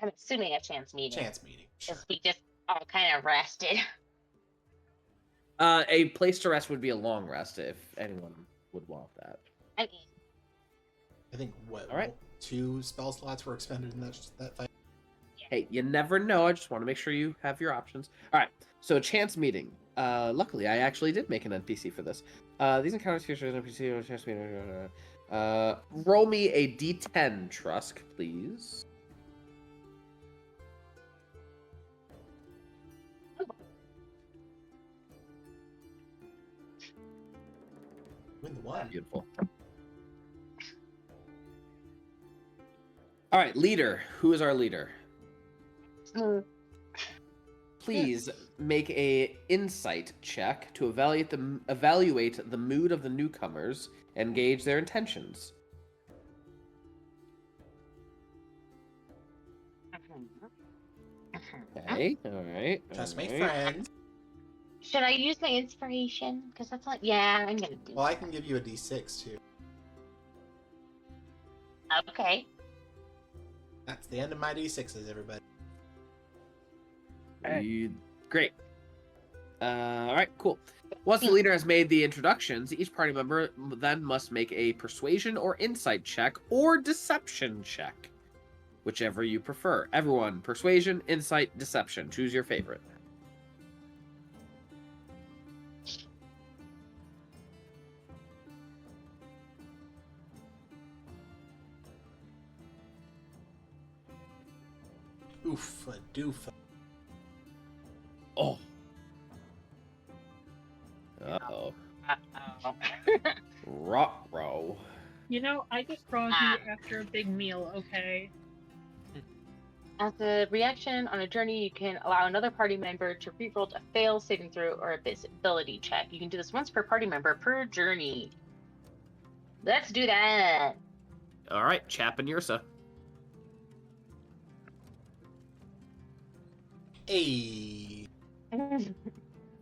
I'm assuming a chance meeting. Chance meeting. Sure. Because we just all kind of rested. A place to rest would be a long rest if anyone would want that. I mean, I think, what, All right. 2 spell slots were expended in that fight? Hey, you never know. I just want to make sure you have your options. All right. So a chance meeting. Luckily, I actually did make an NPC for this. These encounters feature an NPC or chance meeting. Roll me a D10, Trusk, please. Win the 1. Beautiful. All right, leader. Who is our leader? Please make a insight check to evaluate the mood of the newcomers and gauge their intentions. Okay, all right. Just all make right. friends. should I use my inspiration? Because that's like, yeah, I'm gonna do Well, I can give you a d6 too. that. Okay. That's the end of my d6s, everybody. Great. All right, cool. Once the leader has made the introductions, each party member then must make a persuasion or insight check or deception check, whichever you prefer. Everyone, persuasion, insight, deception. Choose your favorite. Oofa doofa. Oh. Uh-oh. Uh-oh. Ruh-roh. You know, I get groggy after a big meal, okay? As a reaction on a journey, you can allow another party member to reroll a fail saving throw or a ability check. You can do this once per party member per journey. Let's do that. All right, Chap and Yersa. Hey.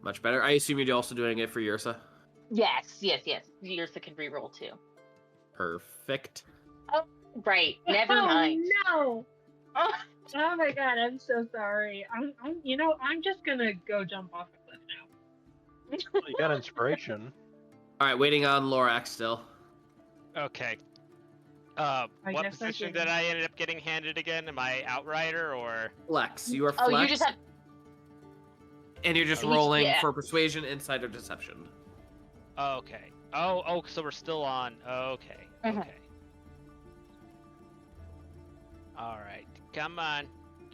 Much better. I assume you're also doing it for Yersa. yes. Yersa can reroll too. Perfect. Right. Never mind. No! Oh, Oh my god, I'm so sorry. I'm just gonna go jump off a cliff now. Well, you got inspiration. All right, waiting on Lorax still. Okay. I What guess I position did. did I end up getting handed again? Am I outrider or? Flex. You are oh, flex. you just have. And you're just Oh, rolling yeah. for persuasion, insight, or deception. Okay. Oh, so we're still on. Okay. Mhm. Okay. All right. Come on.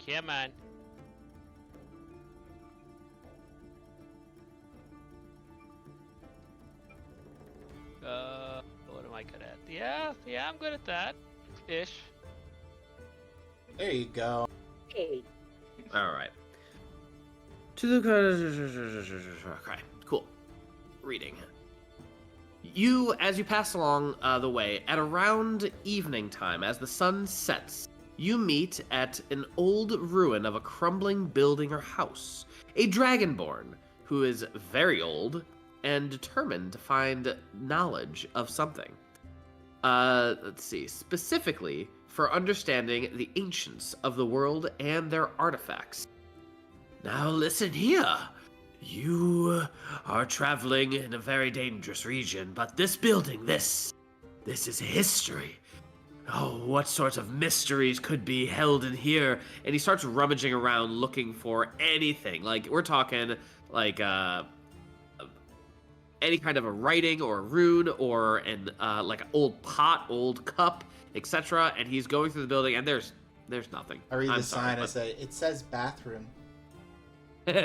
Come on. What am I good at? Yeah, I'm good at that. Ish. There you go. Hey. All right. To the okay, cool. Reading. You, as you pass along the way, at around evening time, as the sun sets, you meet at an old ruin of a crumbling building or house. A dragonborn who is very old and determined to find knowledge of something. Let's see. Specifically, for understanding the ancients of the world and their artifacts. Now listen here. You are traveling in a very dangerous region, but this building, this is history. Oh, what sorts of mysteries could be held in here? And he starts rummaging around looking for anything. Like, we're talking, like, any kind of a writing or a rune or like an old pot, old cup, etc. And he's going through the building, and there's nothing. I read I'm the sorry, sign. I but- say it says bathroom. You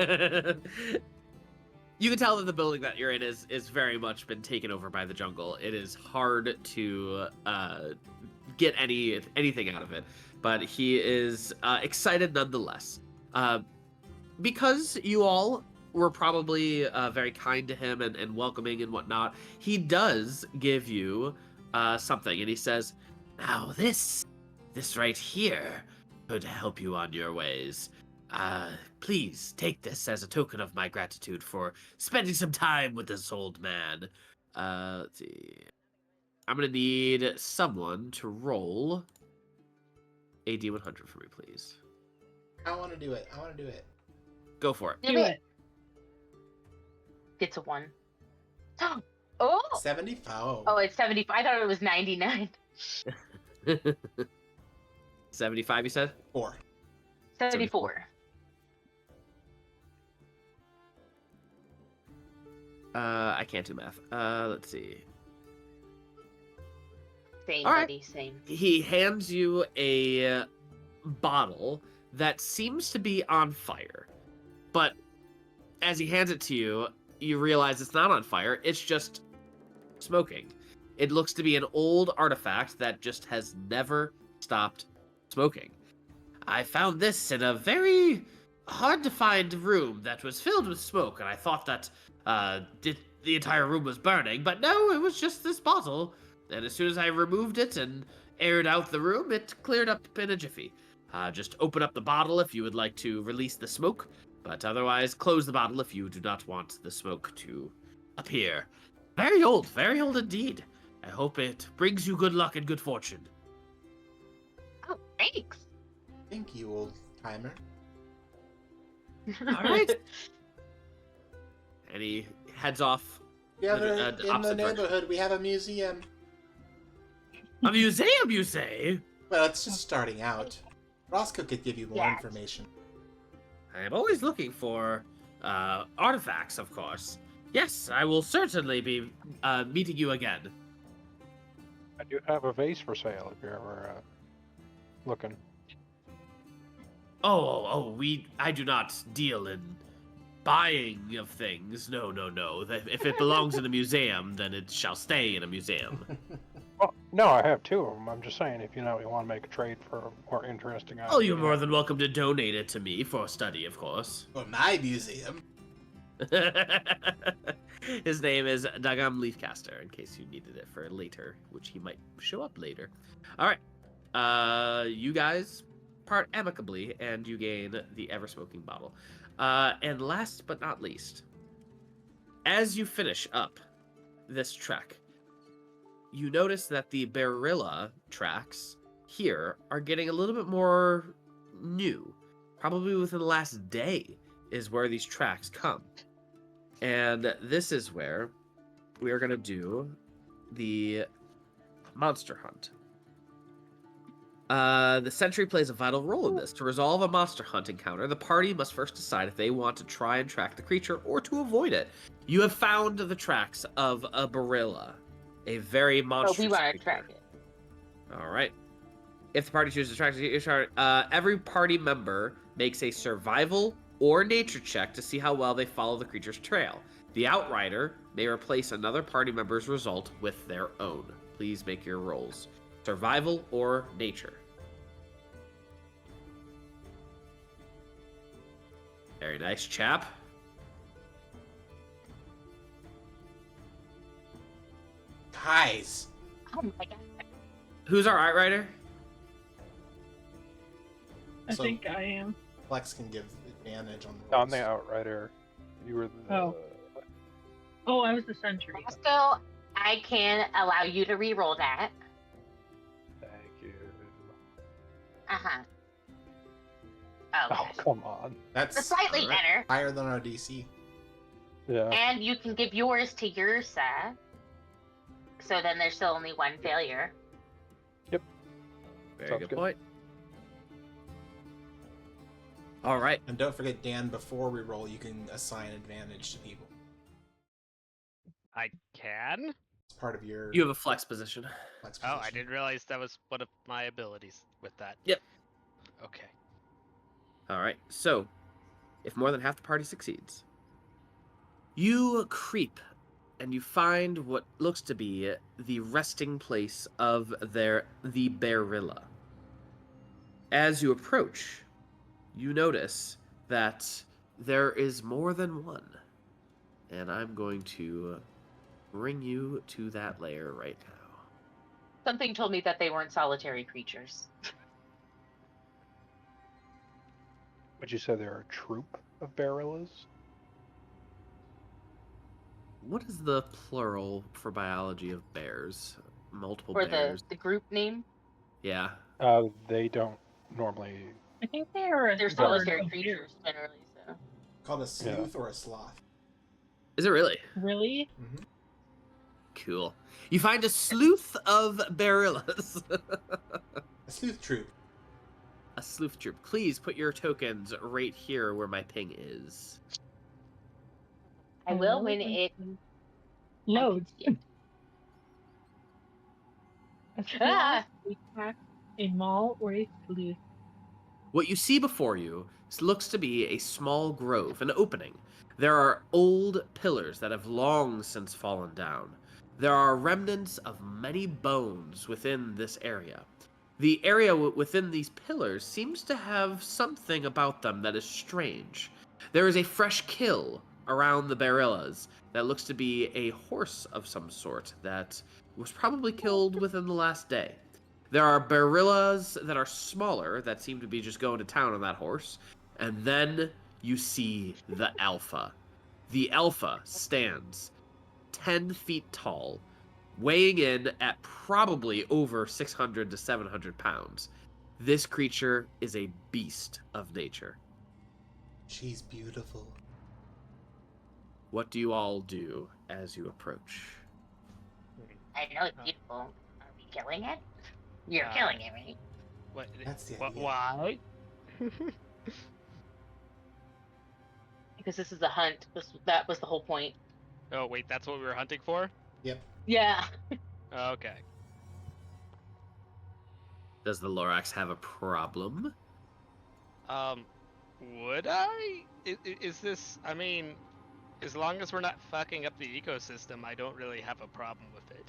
can tell that the building that you're in is very much been taken over by the jungle. It is hard to get anything out of it, but he is excited nonetheless. Because you all were probably very kind to him and welcoming and whatnot, he does give you something, and he says, "Now this right here could help you on your ways. Please take this as a token of my gratitude for spending some time with this old man." Let's see. I'm gonna need someone to roll a D100 for me, please. I want to do it. I want to do it. Go for it. Do it. Gets a 1. Oh! 75. Oh, it's 75. I thought it was 99. 75, you said? 4. 74. I can't do math. Let's see. Same, All right. buddy, same. He hands you a bottle that seems to be on fire. But as he hands it to you, you realize it's not on fire, it's just smoking. It looks to be an old artifact that just has never stopped smoking. I found this in a very hard to find room that was filled with smoke, and I thought that the entire room was burning, but no, it was just this bottle. And as soon as I removed it and aired out the room, it cleared up in a jiffy. Just open up the bottle if you would like to release the smoke, but otherwise close the bottle if you do not want the smoke to appear. Very old indeed. I hope it brings you good luck and good fortune. Oh, thanks. Thank you, old timer. All right. And he heads off. Yeah, The- in the opposite neighborhood, we have a museum. A museum, you say? Well, it's just starting out. Roscoe could give you more Yes. information. I am always looking for artifacts, of course. Yes, I will certainly be meeting you again. I do have a vase for sale if you're ever looking. I do not deal in buying of things. No. If it belongs in a museum, then it shall stay in a museum. Well, no, I have 2 of them. I'm just saying, if you want to make a trade for a more interesting item. Oh, you're more than welcome to donate it to me for study, of course. For my museum. His name is Dagam Leafcaster, in case you needed it for later, which he might show up later. All right, you guys part amicably, and you gain the ever-smoking bottle. And last but not least, as you finish up this trek, you notice that the Bearilla tracks here are getting a little bit more new. Probably within the last day is where these tracks come. And this is where we are going to do the monster hunt. The sentry plays a vital role in this. To resolve a monster hunt encounter, the party must first decide if they want to try and track the creature or to avoid it. You have found the tracks of a Bearilla, a very So monstrous we want to creature. track it. All right. If the party chooses to track it, every party member makes a survival or nature check to see how well they follow the creature's trail. The outrider may replace another party member's result with their own. Please make your rolls. Survival or nature. Very nice, Chap. Guys. Oh my god. Who's our outrider? I So- think I am. Flex can give advantage on the rolls. On the outrider, you were the. Oh. Oh, I was the sentry. Roscoe, I can allow you to re-roll that. Thank you. Uh-huh. Oh, Okay. come on. That's It's slightly alright. better. higher than our DC. Yeah. And you can give yours to Yersa. So then there's still only one failure. Very Sounds good good. point. All right. And don't forget, Dan, before we roll, you can assign advantage to people. I can? It's part of your You have a flex position. flex Oh, I position. didn't realize that was one of my abilities with that. Yep. Okay. All right. So, if more than half the party succeeds, you creep and you find what looks to be the resting place of the Bearilla. As you approach, you notice that there is more than one. And I'm going to bring you to that layer right now. Something told me that they weren't solitary creatures. Would you say there are a troop of Bearillas? What is the plural for biology of bears? Multiple Or bears. the group name. Yeah. They don't normally. I think they are. They're herd solitary of creatures generally, so. Called a sleuth or a sloth. Is it really? deer. Really? Mm-hmm. Cool. You find a sleuth of Bearillas. A sleuth troop. A sleuth troop. Please put your tokens right here where my ping is. I will when it Loads. Yeah. A Ah! sloth, a cat, a mall, or a sleuth. What you see before you looks to be a small grove, an opening. There are old pillars that have long since fallen down. There are remnants of many bones within this area. The area within these pillars seems to have something about them that is strange. There is a fresh kill around the Bearillas that looks to be a horse of some sort that was probably killed within the last day. There are Bearillas that are smaller that seem to be just going to town on that horse. And then you see the Alpha. The Alpha stands 10 feet tall, weighing in at probably over 600 to 700 pounds. This creature is a beast of nature. She's beautiful. What do you all do as you approach? I know it's beautiful. Are we killing it? You're Uh, killing it, right? What? That's the idea. Why? Because this is a hunt. That was the whole point. Oh wait, that's what we were hunting for? Yeah. Okay. Does the Lorax have a problem? Would I? Is this? I mean, as long as we're not fucking up the ecosystem, I don't really have a problem with it.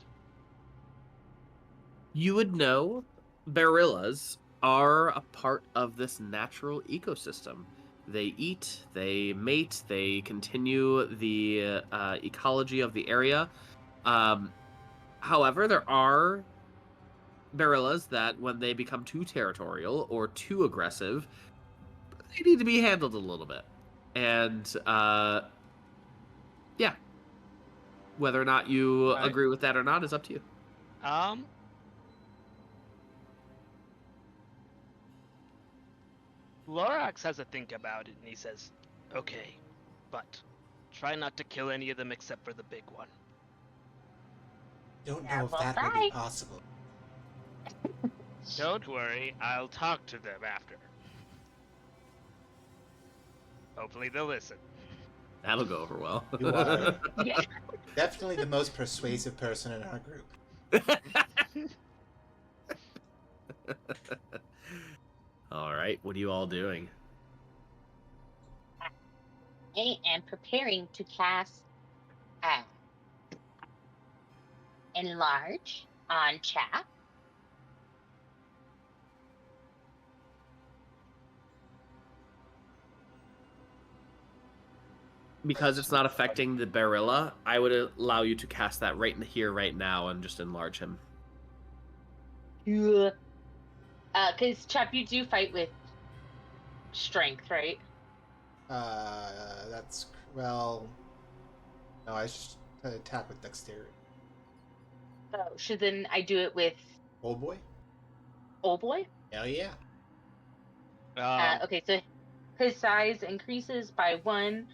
You would know Bearillas are a part of this natural ecosystem. They eat, they mate, they continue the ecology of the area. However, there are Bearillas that when they become too territorial or too aggressive, they need to be handled a little bit. And, yeah. Whether or not you Right. agree with that or not is up to you. Lorax has a think about it, and he says, "Okay, but try not to kill any of them except for the big one." Don't Yeah, know if well, that would bye. be possible. Don't worry, I'll talk to them after. Hopefully they'll listen. That'll go over well. You are Yeah. definitely the most persuasive person in our group. All right, what are you all doing? I am preparing to cast Enlarge on Chap. Because it's not affecting the Bearilla, I would allow you to cast that right in here, right now, and just enlarge him. Yeah. Because Chap, you do fight with strength, right? That's well. No, I just attack with dexterity. So should then I do it with Old boy. Old Boy? Hell yeah. Okay, so his size increases by 1.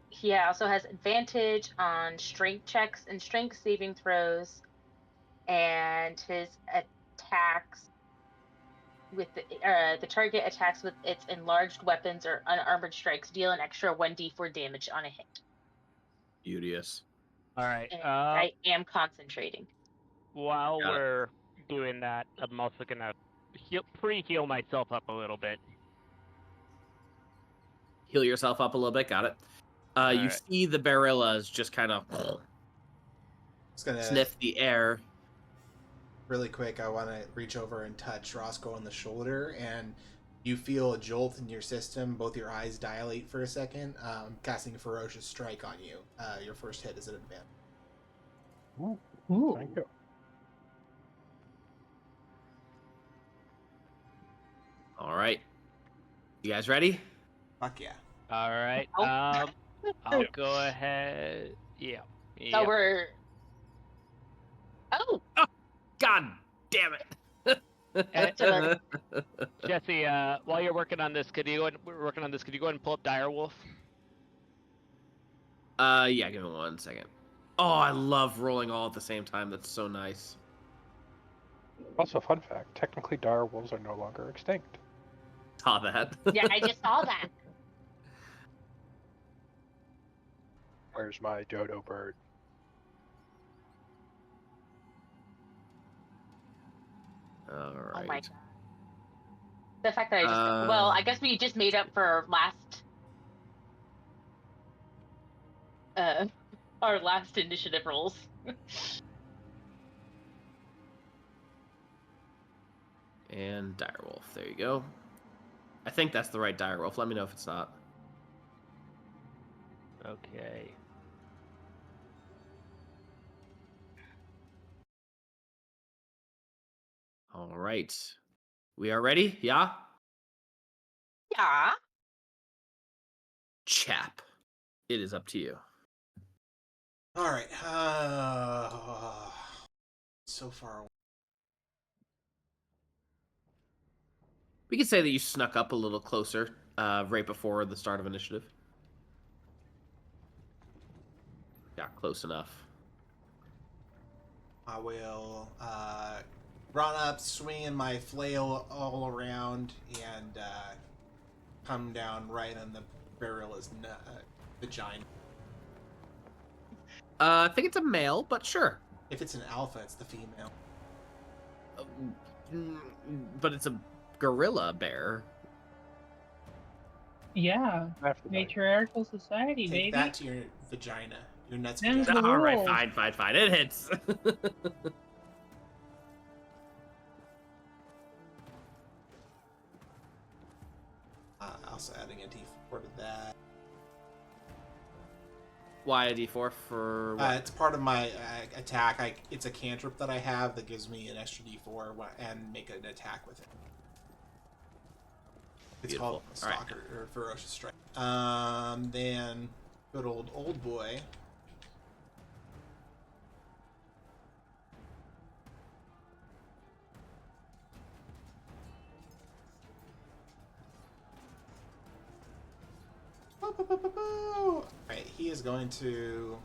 He also has advantage on strength checks and strength saving throws, and his attacks with the target attacks with its enlarged weapons or unarmored strikes deal an extra 1d4 damage on a hit. Beauteous. All right. And I am concentrating. While Got it. we're doing that, I'm also gonna pre-heal myself up a little bit. Heal yourself up a little bit. Got it. You right. see the Bearillas just kind of It's gonna sniff the air. really quick. I want to reach over and touch Roscoe on the shoulder, and you feel a jolt in your system. Both your eyes dilate for a second. Casting a ferocious strike on you. Your first hit is an advantage. Ooh. Thank you. All right. You guys ready? Fuck yeah. All right. Oh. I'll go ahead. Yeah. So Yep. we're. Oh, God damn it. Jesse, while you're working on this, could you go ahead and pull up Direwolf? Yeah, give me 1 second. Oh, I love rolling all at the same time. That's so nice. Also, fun fact: technically, dire wolves are no longer extinct. Saw that. yeah, I just saw that. Where's my dodo bird? All right. Oh my god. The fact that I just. Well, I guess we just made up for our last initiative rolls. And Direwolf. There you go. I think that's the right Direwolf. Let me know if it's not. Okay. All right. We are ready? Yeah? Yeah. Chap. It is up to you. All right. So far away. We could say that you snuck up a little closer right before the start of initiative. Yeah, close enough. I will run up, swinging my flail all around, and come down right on the Bearilla's vagina. I think it's a male, but sure. If it's an alpha, it's the female. But it's a gorilla bear. Yeah. After that. Matriarchal society, Take baby. that to your vagina. Your nuts. Them's Vagina. the All right, rules. fine. It hits. Also adding a D4 to that. Why a D4 for what? It's part of my attack. It's a cantrip that I have that gives me an extra D4 and make an attack with it. It's Beautiful. called Stalker or Ferocious Strike. Then good old boy. Alright, he is going to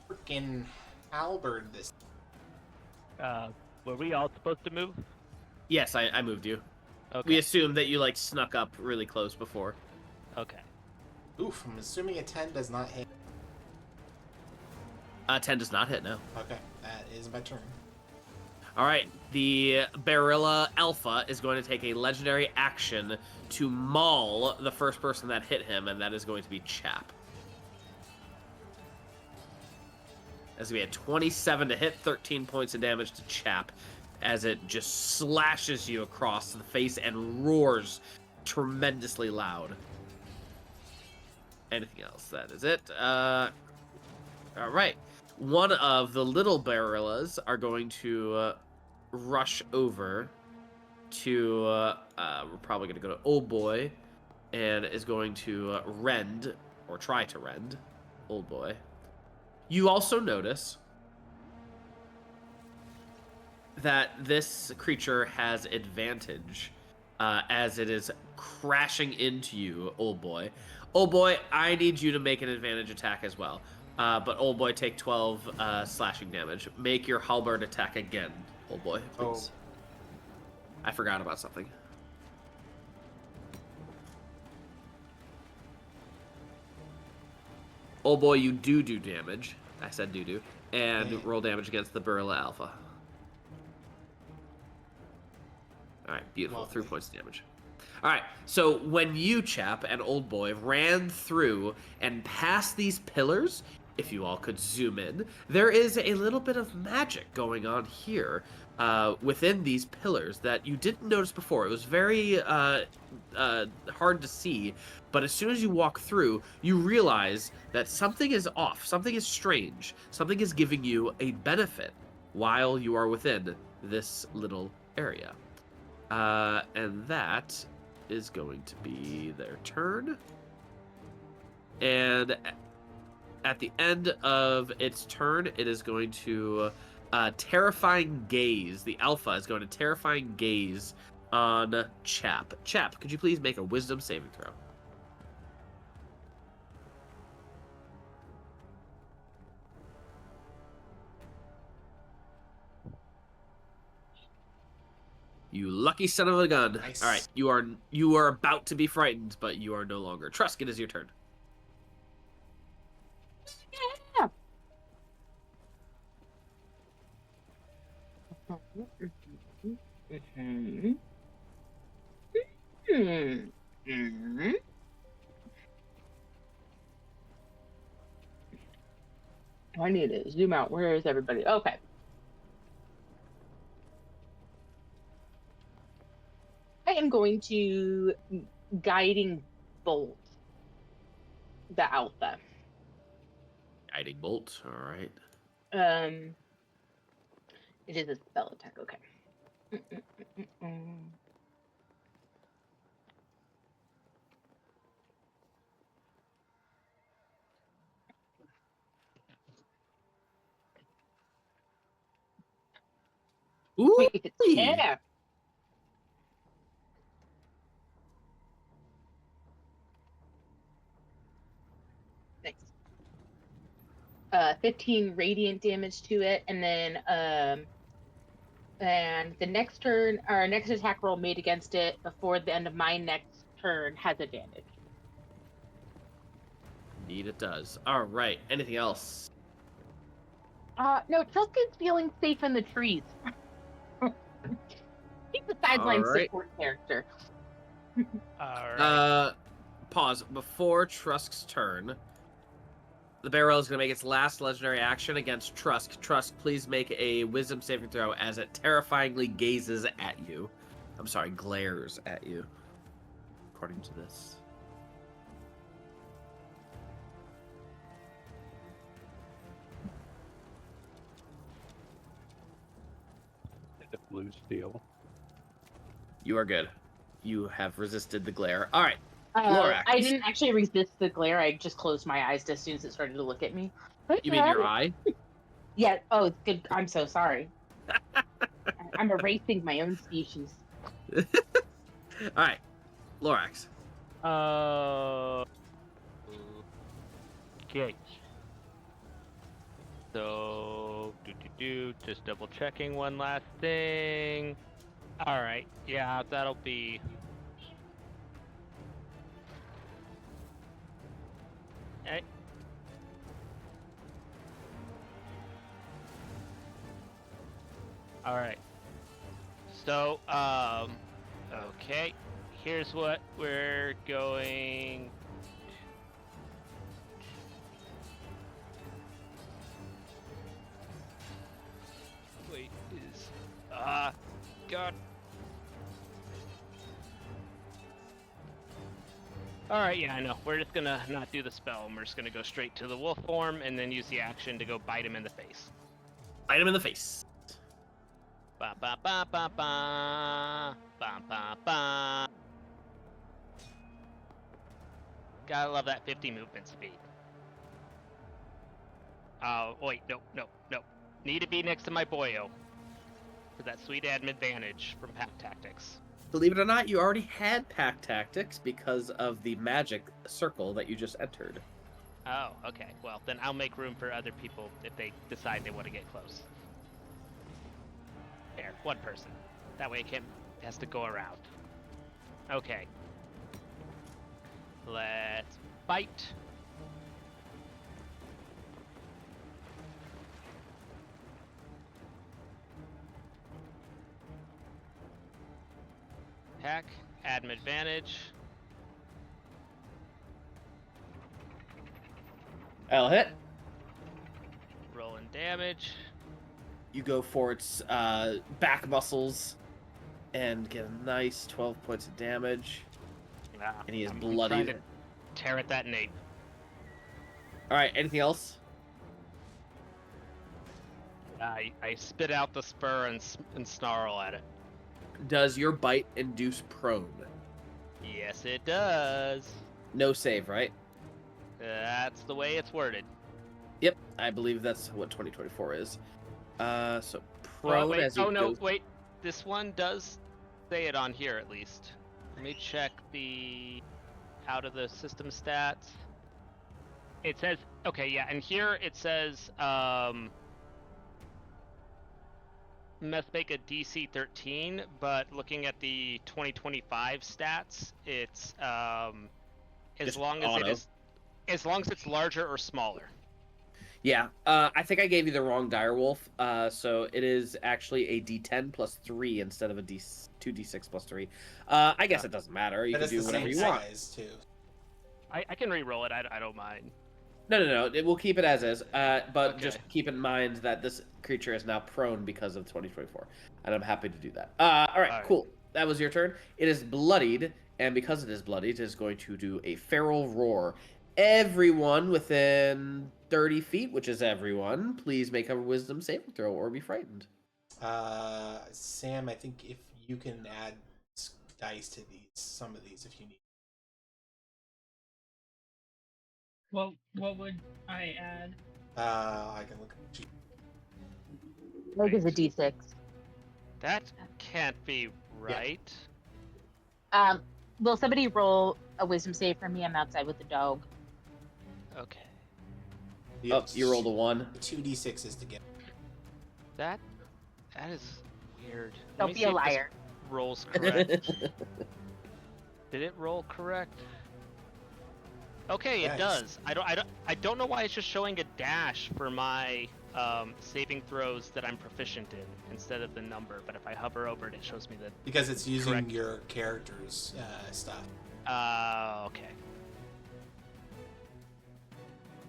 freaking halberd this. Were we all supposed to move? Yes, I moved you. Okay. We assumed that you, like, snuck up really close before. Okay. Oof, I'm assuming a 10 does not hit. 10 does not hit, no. Okay, that is my turn. All right, the Bearilla Alpha is going to take a legendary action to maul the first person that hit him, and that is going to be Chap. As we had 27 to hit, 13 points of damage to Chap, as it just slashes you across the face and roars tremendously loud. Anything else? That is it. All right. One of the little Bearillas are going to rush over to, we're probably going to go to Old Boy, and is going to rend, or try to rend, Old Boy. You also notice that this creature has advantage as it is crashing into you, Old Boy. Old Boy, I need you to make an advantage attack as well. But Old Boy, take 12 slashing damage. Make your halberd attack again, Old Boy, please. Oh. I forgot about something. Old Boy, you do damage. I said do. And roll damage against the Bearilla Alpha. Alright, beautiful. Lovely. 3 points of damage. Alright, so when you, Chap, and Old Boy ran through and past these pillars, if you all could zoom in, there is a little bit of magic going on here within these pillars that you didn't notice before. It was very hard to see, but as soon as you walk through, you realize that something is off, something is strange, something is giving you a benefit while you are within this little area. And that is going to be their turn. And at the end of its turn, it is going to Terrifying Gaze. The Alpha is going to Terrifying Gaze on Chap. Chap, could you please make a Wisdom saving throw? You lucky son of a gun. Nice. All right, you are about to be frightened, but you are no longer. Trusk, it is your turn. Yeah. I need to zoom out. Where is everybody? Okay. I am going to guiding bolt the Alpha. Guiding bolt. All right. It is a spell attack. Okay. Ooh. Wait, yeah. Nice. 15 radiant damage to it, and then and the next turn, or next attack roll made against it before the end of my next turn has advantage. Indeed, it does. All right. Anything else? No, Trusk is feeling safe in the trees. He's a sideline All right. support character. All right. Pause. Before Trusk's turn, the Bearilla is going to make its last legendary action against Trusk. Trusk, please make a Wisdom saving throw as it terrifyingly gazes at you. I'm sorry, glares at you. According to this. Blue steel. You are good. You have resisted the glare. All right. I didn't actually resist the glare. I just closed my eyes as soon as it started to look at me. You mean your eye? Yeah. Oh, good. I'm so sorry. I'm erasing my own species. All right. Lorax. Okay. So Just double checking one last thing. All right, yeah, that'll be. Hey. All right. So, okay. Here's what we're going. Wait, is God. All right, yeah, I know. We're just gonna not do the spell, and we're just gonna go straight to the wolf form, and then use the action to go bite him in the face. Bite him in the face. Ba ba ba ba ba ba ba ba. Gotta love that 50 movement speed. Wait, no. Need to be next to my boyo for that sweet advantage from Pack Tactics. Believe it or not, you already had pack tactics because of the magic circle that you just entered. Oh, okay. Well, then I'll make room for other people if they decide they want to get close. There, one person. That way it has to go around. Okay. Let's bite. Attack, add an advantage. I'll hit. Rolling damage. You go for its back muscles and get a nice 12 points of damage. And he is I'm bloodied. trying to tear at that nape. Alright, anything else? I spit out the spur and snarl at it. Does your bite induce prone? Yes, it does. No save, right? That's the way it's worded. Yep, I believe that's what 2024 is. So prone Oh, wait. as he Oh, no, goes... wait. This one does say it on here, at least. Let me check the out of the system stats. It says, okay, yeah, and here it says, must make a DC 13, but looking at the 2025 stats, it's as Just long as auto. as long as it's larger or smaller. Yeah, I think I gave you the wrong direwolf. So it is actually a D10 plus 3 instead of a 2d6 plus 3. I guess it doesn't matter. You But can it's do the whatever same you want. size too. I can re-roll it. I don't mind. No. We'll keep it as is. But Okay. just keep in mind that this creature is now prone because of 2024, and I'm happy to do that. All right, cool. That was your turn. It is bloodied, and because it is bloodied, it is going to do a feral roar. Everyone within 30 feet, which is everyone, please make a wisdom saving throw or be frightened. Sam, I think if you can add dice to some of these if you need. Well, what would I add? I can look. I think it's a D6. That can't be right. Will somebody roll a wisdom save for me? I'm outside with the dog. Okay. Oh, you rolled a 1. 2d6s to get. That is weird. Let Don't me be see a if this liar. rolls correct. Did it roll correct? Okay, it Nice. does. I don't know why it's just showing a dash for my saving throws that I'm proficient in instead of the number. But if I hover over it, it shows me the. Because it's using Correct. your character's stuff. Okay.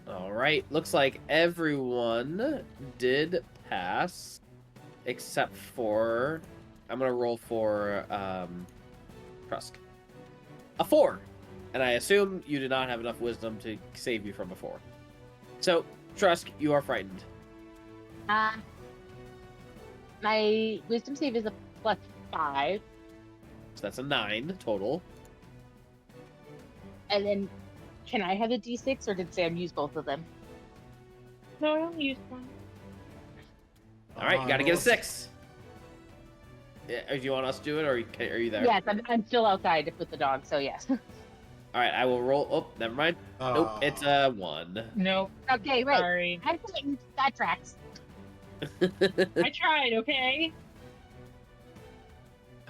All right, looks like everyone did pass, except for I'm gonna roll for Trusk. A 4, and I assume you did not have enough wisdom to save you from a 4. So, Trusk, you are frightened. My wisdom save is a +5, So that's a 9 total. and then can I have a D6 or did Sam use both of them? No, I only used one. All right, you got to get a 6. Yeah, do you want us to do it, or are you there? Yes, I'm still outside with the dog, so yes. All right, I will roll. Oh, never mind. Nope, it's a 1. Nope. Okay, right. Sorry. I'm frightened. That tracks. I tried, okay?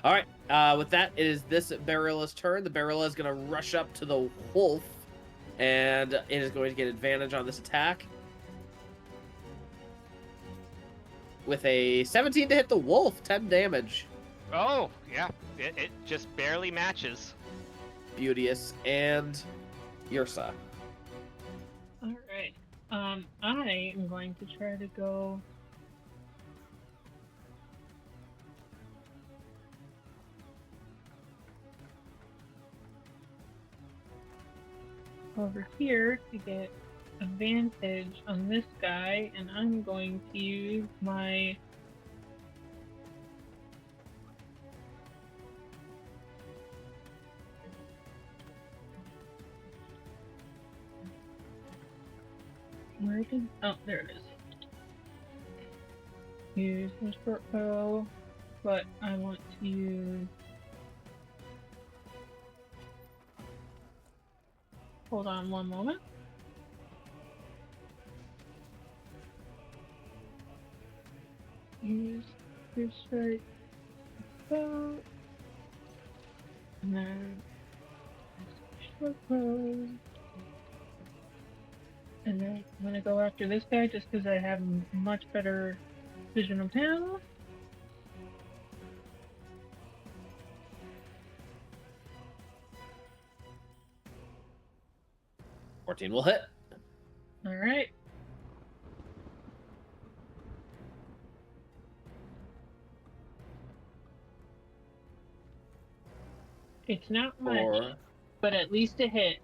All right. With that, it is this Bearilla's turn. The Bearilla is going to rush up to the wolf, and it is going to get advantage on this attack. With a 17 to hit the wolf, 10 damage. Oh, yeah. It just barely matches. Beauteous and Yersa. Alright. I am going to try to go over here to get advantage on this guy, and I'm going to use my where did oh there it is. Use my short bow, but I want to use hold on one moment. Use this right bow. And then short bow. And then I'm gonna go after this guy just because I have much better vision of him. $14 will hit. Alright. It's not much, Four. but at least a hit.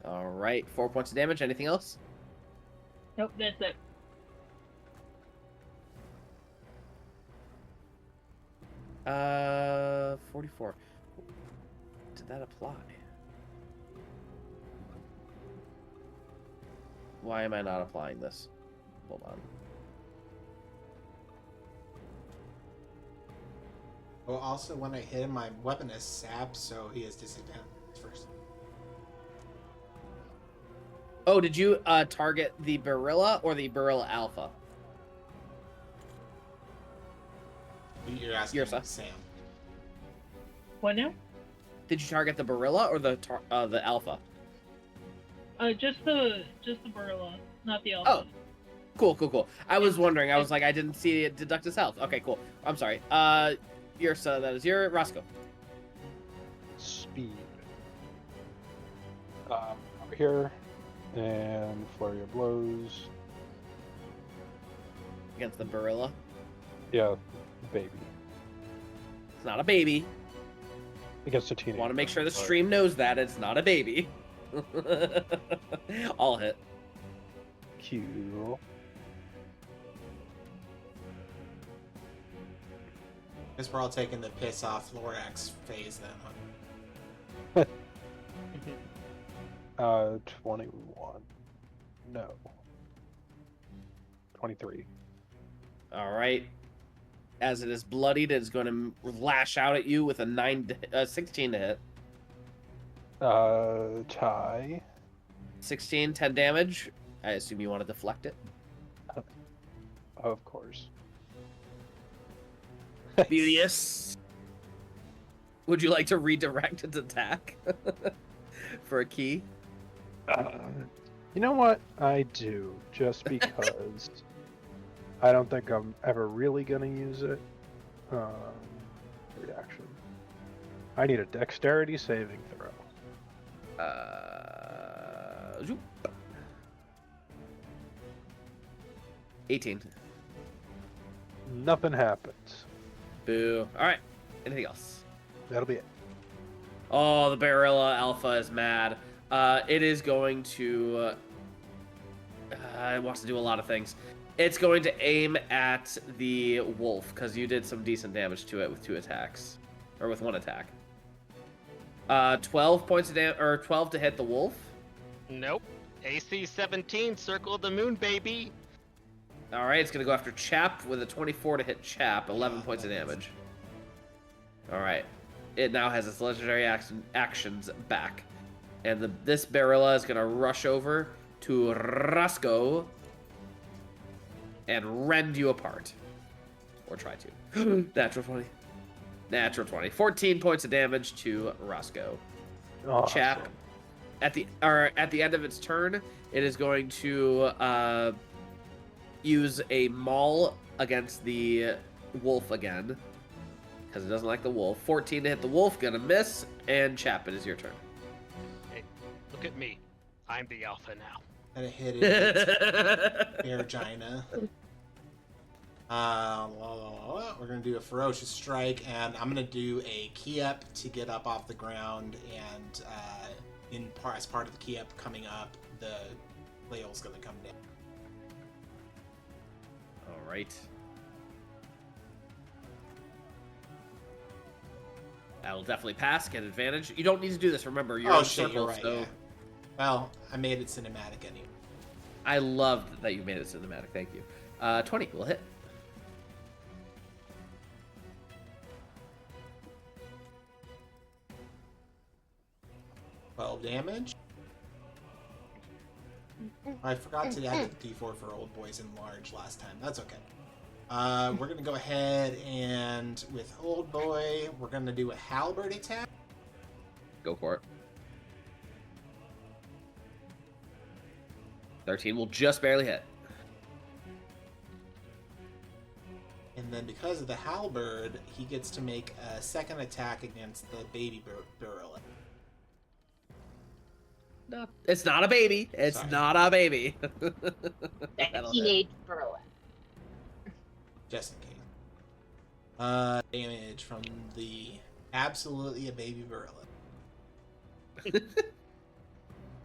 All right, 4 points of damage. Anything else? Nope, that's it. Uh, 44. Did that apply? Why am I not applying this? Hold on. Well, also when I hit him, my weapon is sap, so he has disadvantage first. Oh, did you target the Bearilla or the Bearilla Alpha? You're asking Yersa. Sam. What now? Did you target the Bearilla or the Alpha? Just the Bearilla, not the Alpha. Oh, cool. I was wondering. I was like, I didn't see it deduct his health. Okay, cool. I'm sorry. Yersa, that is your Roscoe. Speed. Over here. And flurry of blows. Against the Bearilla. Yeah, baby. It's not a baby. Against a teenager. Want to make sure the stream knows that it's not a baby. I'll hit. Cool. Guess we're all taking the piss off Lorax phase then, huh? 21. No. 23. All right. As it is bloodied, it is going to lash out at you with a 16 to hit. Tie. 16, 10 damage. I assume you want to deflect it. Of course. Beauteous. Would you like to redirect its attack for a key? You know what? I do, just because I don't think I'm ever really gonna use it. Reaction. I need a dexterity saving throw. Zoop. 18. Nothing happens. Boo. All right. Anything else? That'll be it. Oh, the Bearilla Alpha is mad. It is going to... it wants to do a lot of things. It's going to aim at the wolf, because you did some decent damage to it with 2 attacks. Or with 1 attack. 12 points of damage, or 12 to hit the wolf. Nope. AC 17, Circle of the Moon, baby. All right, it's going to go after Chap with a 24 to hit Chap, 11 points of damage. All right. It now has its legendary actions back. And this Bearilla is going to rush over to Roscoe and rend you apart. Or try to. Natural 20. Natural 20. 14 points of damage to Roscoe. Awesome. Chap, at the end of its turn, it is going to use a maul against the wolf again. Because it doesn't like the wolf. 14 to hit the wolf, gonna miss. And Chap, it is your turn. Hey, look at me. I'm the alpha now. And it hit it. Bearilla. We're gonna do a ferocious strike, and I'm gonna do a key up to get up off the ground, and as part of the key up coming up, the flail's gonna come down. All right. That'll definitely pass. Get advantage. You don't need to do this. Remember, you're in a circle, you're right. so... Yeah. Well, I made it cinematic anyway. I loved that you made it cinematic. Thank you. 20 will hit. Damage. I forgot to add the D4 for old boys in large last time. That's okay. We're gonna go ahead and with old boy, we're gonna do a halberd attack. Go for it. 13 will just barely hit. And then because of the halberd, he gets to make a second attack against the baby Bearilla. No, it's not a baby. It's Sorry. not a baby. Teenage Bearilla. Just in case. Damage from the absolutely a baby Bearilla.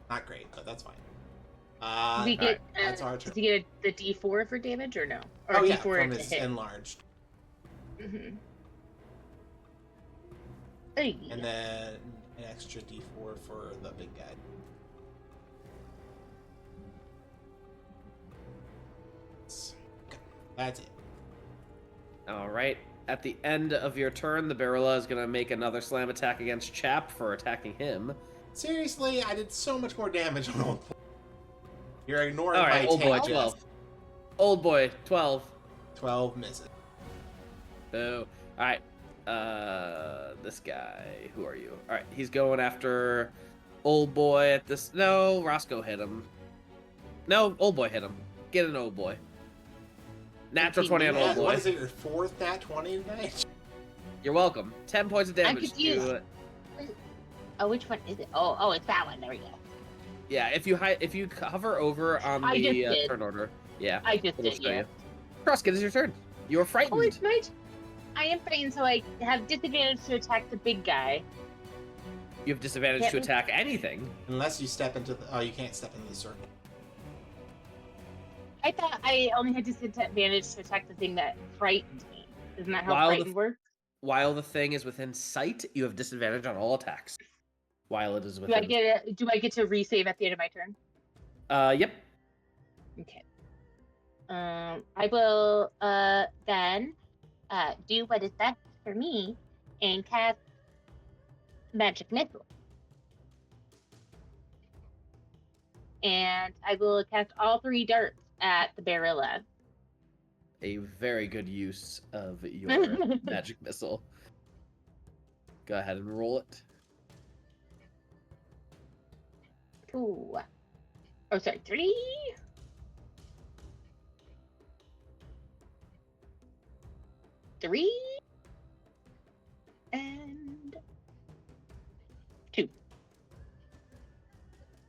Not great, but that's fine. That's our turn. Does he get the D4 for damage or no? Or D4 D4 from to his hit? enlarged. Mm-hmm. And then an extra D4 for the big guy. That's it. All right. At the end of your turn, the Bearilla is going to make another slam attack against Chap for attacking him. Seriously, I did so much more damage on old boy. You're ignoring All right, my old boy, tangent. 12. Old boy, 12. 12 misses. Boo. All right. This guy. Who are you? All right. He's going after old boy at this. No, Roscoe hit him. No, old boy hit him. Get an old boy. Natural 20 on old boy. What is it, your fourth nat 20 tonight? You're welcome. 10 points of damage. confused. Oh, which one is it? Oh, it's that one. There we go. Yeah, if you hover over on the turn order. Yeah. I just it'll did, show yeah. you. Trusk, it is your turn. You're frightened. Oh, it's right. I am frightened, so I have disadvantage to attack the big guy. You have disadvantage to attack anything. Unless you step into the... Oh, you can't step into the circle. I thought I only had disadvantage to attack the thing that frightened me. Isn't that how frightened works? While the thing is within sight, you have disadvantage on all attacks. While it is within... Do I get to resave at the end of my turn? Yep. Okay. I will then do what is best for me and cast Magic Missile. And I will cast all 3 darts at the Bearilla. A very good use of your magic missile. Go ahead and roll it. 2. Oh, sorry, 3. And 2.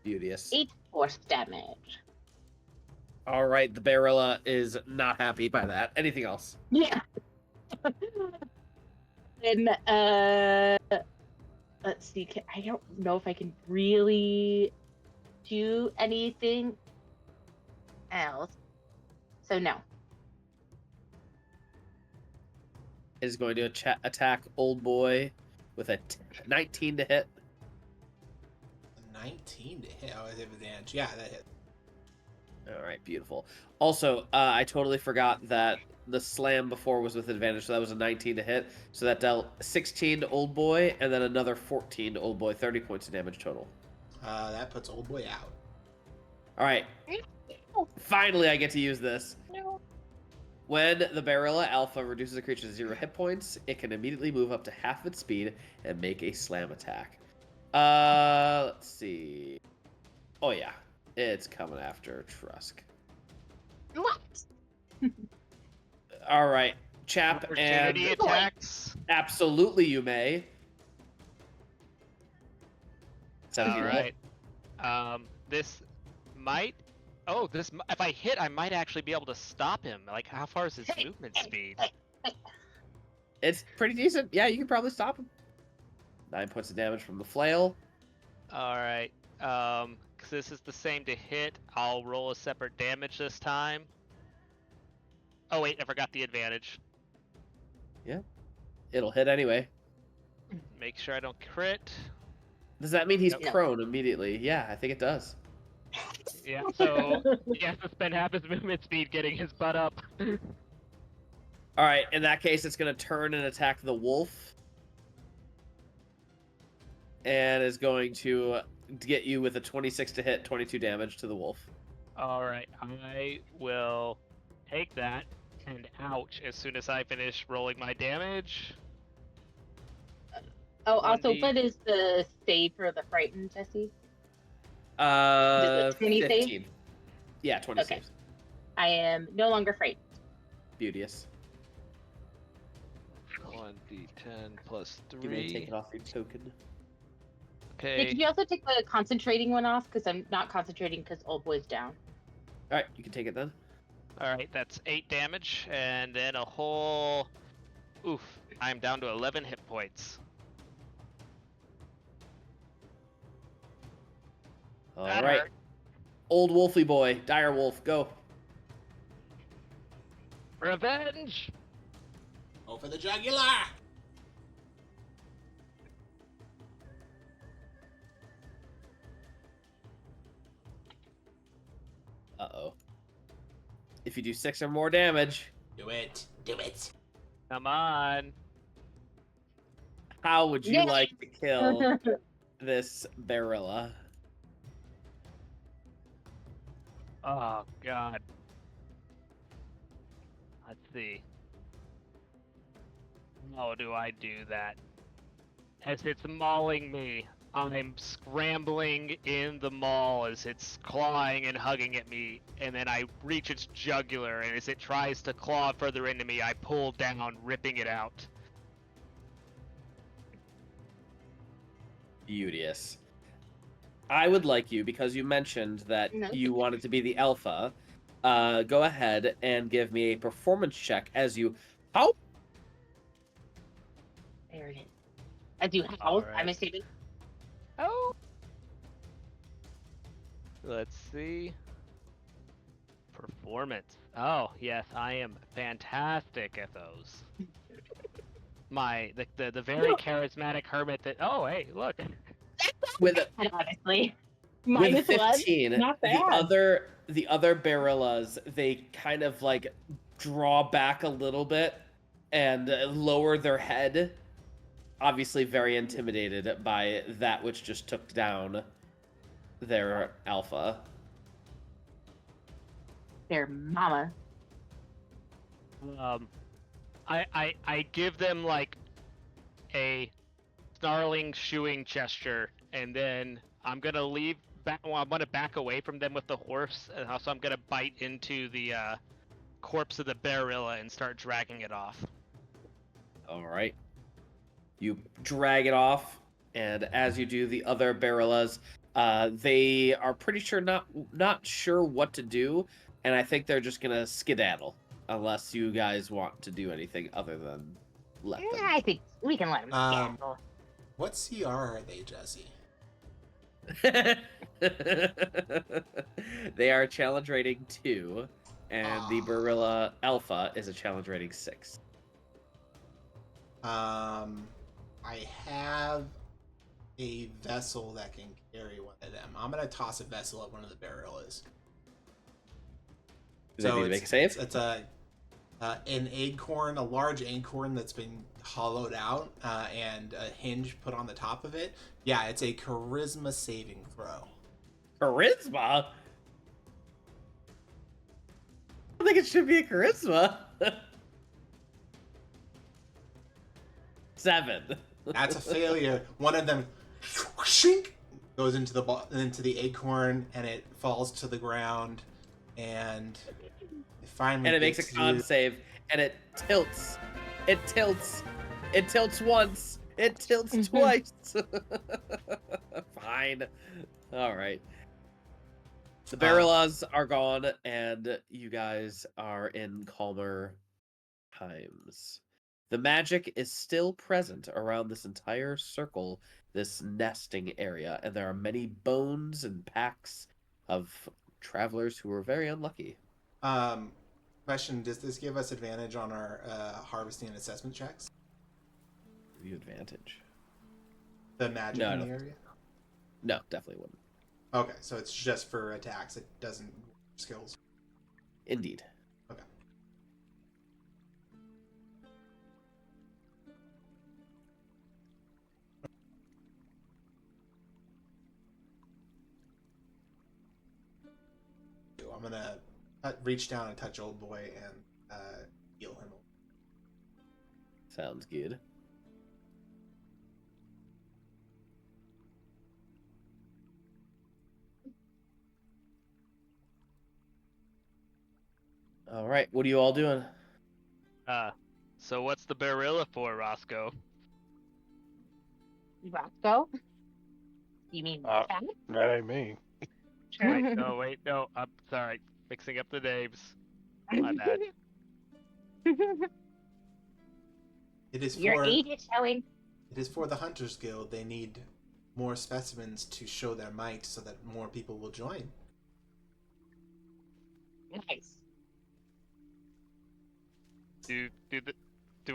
Beauteous. 8 force damage. All right, the Bearilla is not happy by that. Anything else? Yeah. And let's see. I don't know if I can really do anything else. So no. Is going to attack old boy with a 19 to hit. 19 to hit. Oh, I have advantage. Yeah, that hit. All right, beautiful. Also, I totally forgot that the slam before was with advantage, so that was a 19 to hit. So that dealt 16 to old boy, and then another 14 to old boy, 30 points of damage total. That puts old boy out. All right. Finally, I get to use this. No. When the Bearilla Alpha reduces a creature to 0 hit points, it can immediately move up to half its speed and make a slam attack. Let's see. Oh yeah, it's coming after Trusk. What? All right, Chap and Opportunity attacks. absolutely you may. All right. This might. Oh, if I hit, I might actually be able to stop him. Like, how far is his movement speed? It's pretty decent. Yeah, you can probably stop him. 9 points of damage from the flail. All right. Because this is the same to hit, I'll roll a separate damage this time. Oh wait, I forgot the advantage. Yeah, it'll hit anyway. Make sure I don't crit. Does that mean he's Nope. prone immediately? Yeah, I think it does. Yeah, so he has to spend half his movement speed getting his butt up. All right, in that case, it's going to turn and attack the wolf. And is going to get you with a 26 to hit, 22 damage to the wolf. Alright, I will take that and ouch as soon as I finish rolling my damage. Oh, also, 1d. what is the save for the frightened, Jesse? 20 save? 15. Yeah, 20 Okay. saves. I am no longer frightened. Beauteous. 1d10 plus You may 3. take it off your token. Hey, Okay. could you also take the concentrating one off? Because I'm not concentrating because Old Boy's down. All right, you can take it then. Alright, that's 8 damage, and then a whole... Oof, I'm down to 11 hit points. All That right. hurt. Old Wolfy boy, Dire Wolf, go. Revenge! Go for the jugular! Uh-oh. If you do 6 or more damage, Do it. Do it. Come on. how would you Yay! like to kill this Bearilla? Oh, God. Let's see. How do I do that? As it's mauling me, I'm scrambling in the maul as it's clawing and hugging at me, and then I reach its jugular, and as it tries to claw further into me, I pull down, ripping it out. Beauteous. I would like you, because you mentioned that No. you wanted to be the alpha, go ahead and give me a performance check as you... How? There it is. As you howl, Alright. I'm assuming. Oh! Let's see. Performance. Oh, yes, I am fantastic at those. The very charismatic hermit that... Oh, hey, look. With a, And honestly, with -1, 15, not the bad. other Bearillas, they kind of like draw back a little bit and lower their head, obviously very intimidated by that which just took down their alpha. Their mama. I give them like a snarling, shooing gesture, and then I'm gonna leave back. Well, I'm gonna back away from them with the horse, and also I'm gonna bite into the corpse of the Bearilla and start dragging it off. All right. You drag it off, and as you do, the other Bearillas, they are pretty sure not sure what to do, and I think they're just gonna skedaddle, unless you guys want to do anything other than let them. I think we can let them skedaddle. What CR are they, Jesse? They are challenge rating 2, and the Bearilla Alpha is a challenge rating 6. I have a vessel that can carry one of them. I'm gonna toss a vessel at one of the Bearillas. Do they need to make a save? It's an acorn, a large acorn that's been hollowed out, and a hinge put on the top of it. Yeah, it's a charisma saving throw. Charisma? think it should be a charisma. 7. That's a failure. One of them shink, goes into the acorn, and it falls to the ground, and it finally And it makes a gets con you. save, and it tilts. It tilts. It tilts once. It tilts twice. Fine. All right. The Bearillas are gone, and you guys are in calmer times. The magic is still present around this entire circle, this nesting area, and there are many bones and packs of travelers who were very unlucky. Question: does this give us advantage on our harvesting and assessment checks? Give you advantage. The magic No, in I the don't area. No, definitely wouldn't. Okay, so it's just for attacks. It doesn't skills. Indeed. Okay. I'm gonna reach down and touch old boy and heal him. Sounds good. All right, what are you all doing? So what's the Bearilla for, Roscoe? Roscoe? You mean Chap? That ain't me. Wait, no, I'm sorry. Mixing up the names. My bad. It is Your for age is showing. it is for the Hunters Guild. They need more specimens to show their might, so that more people will join. Nice. Do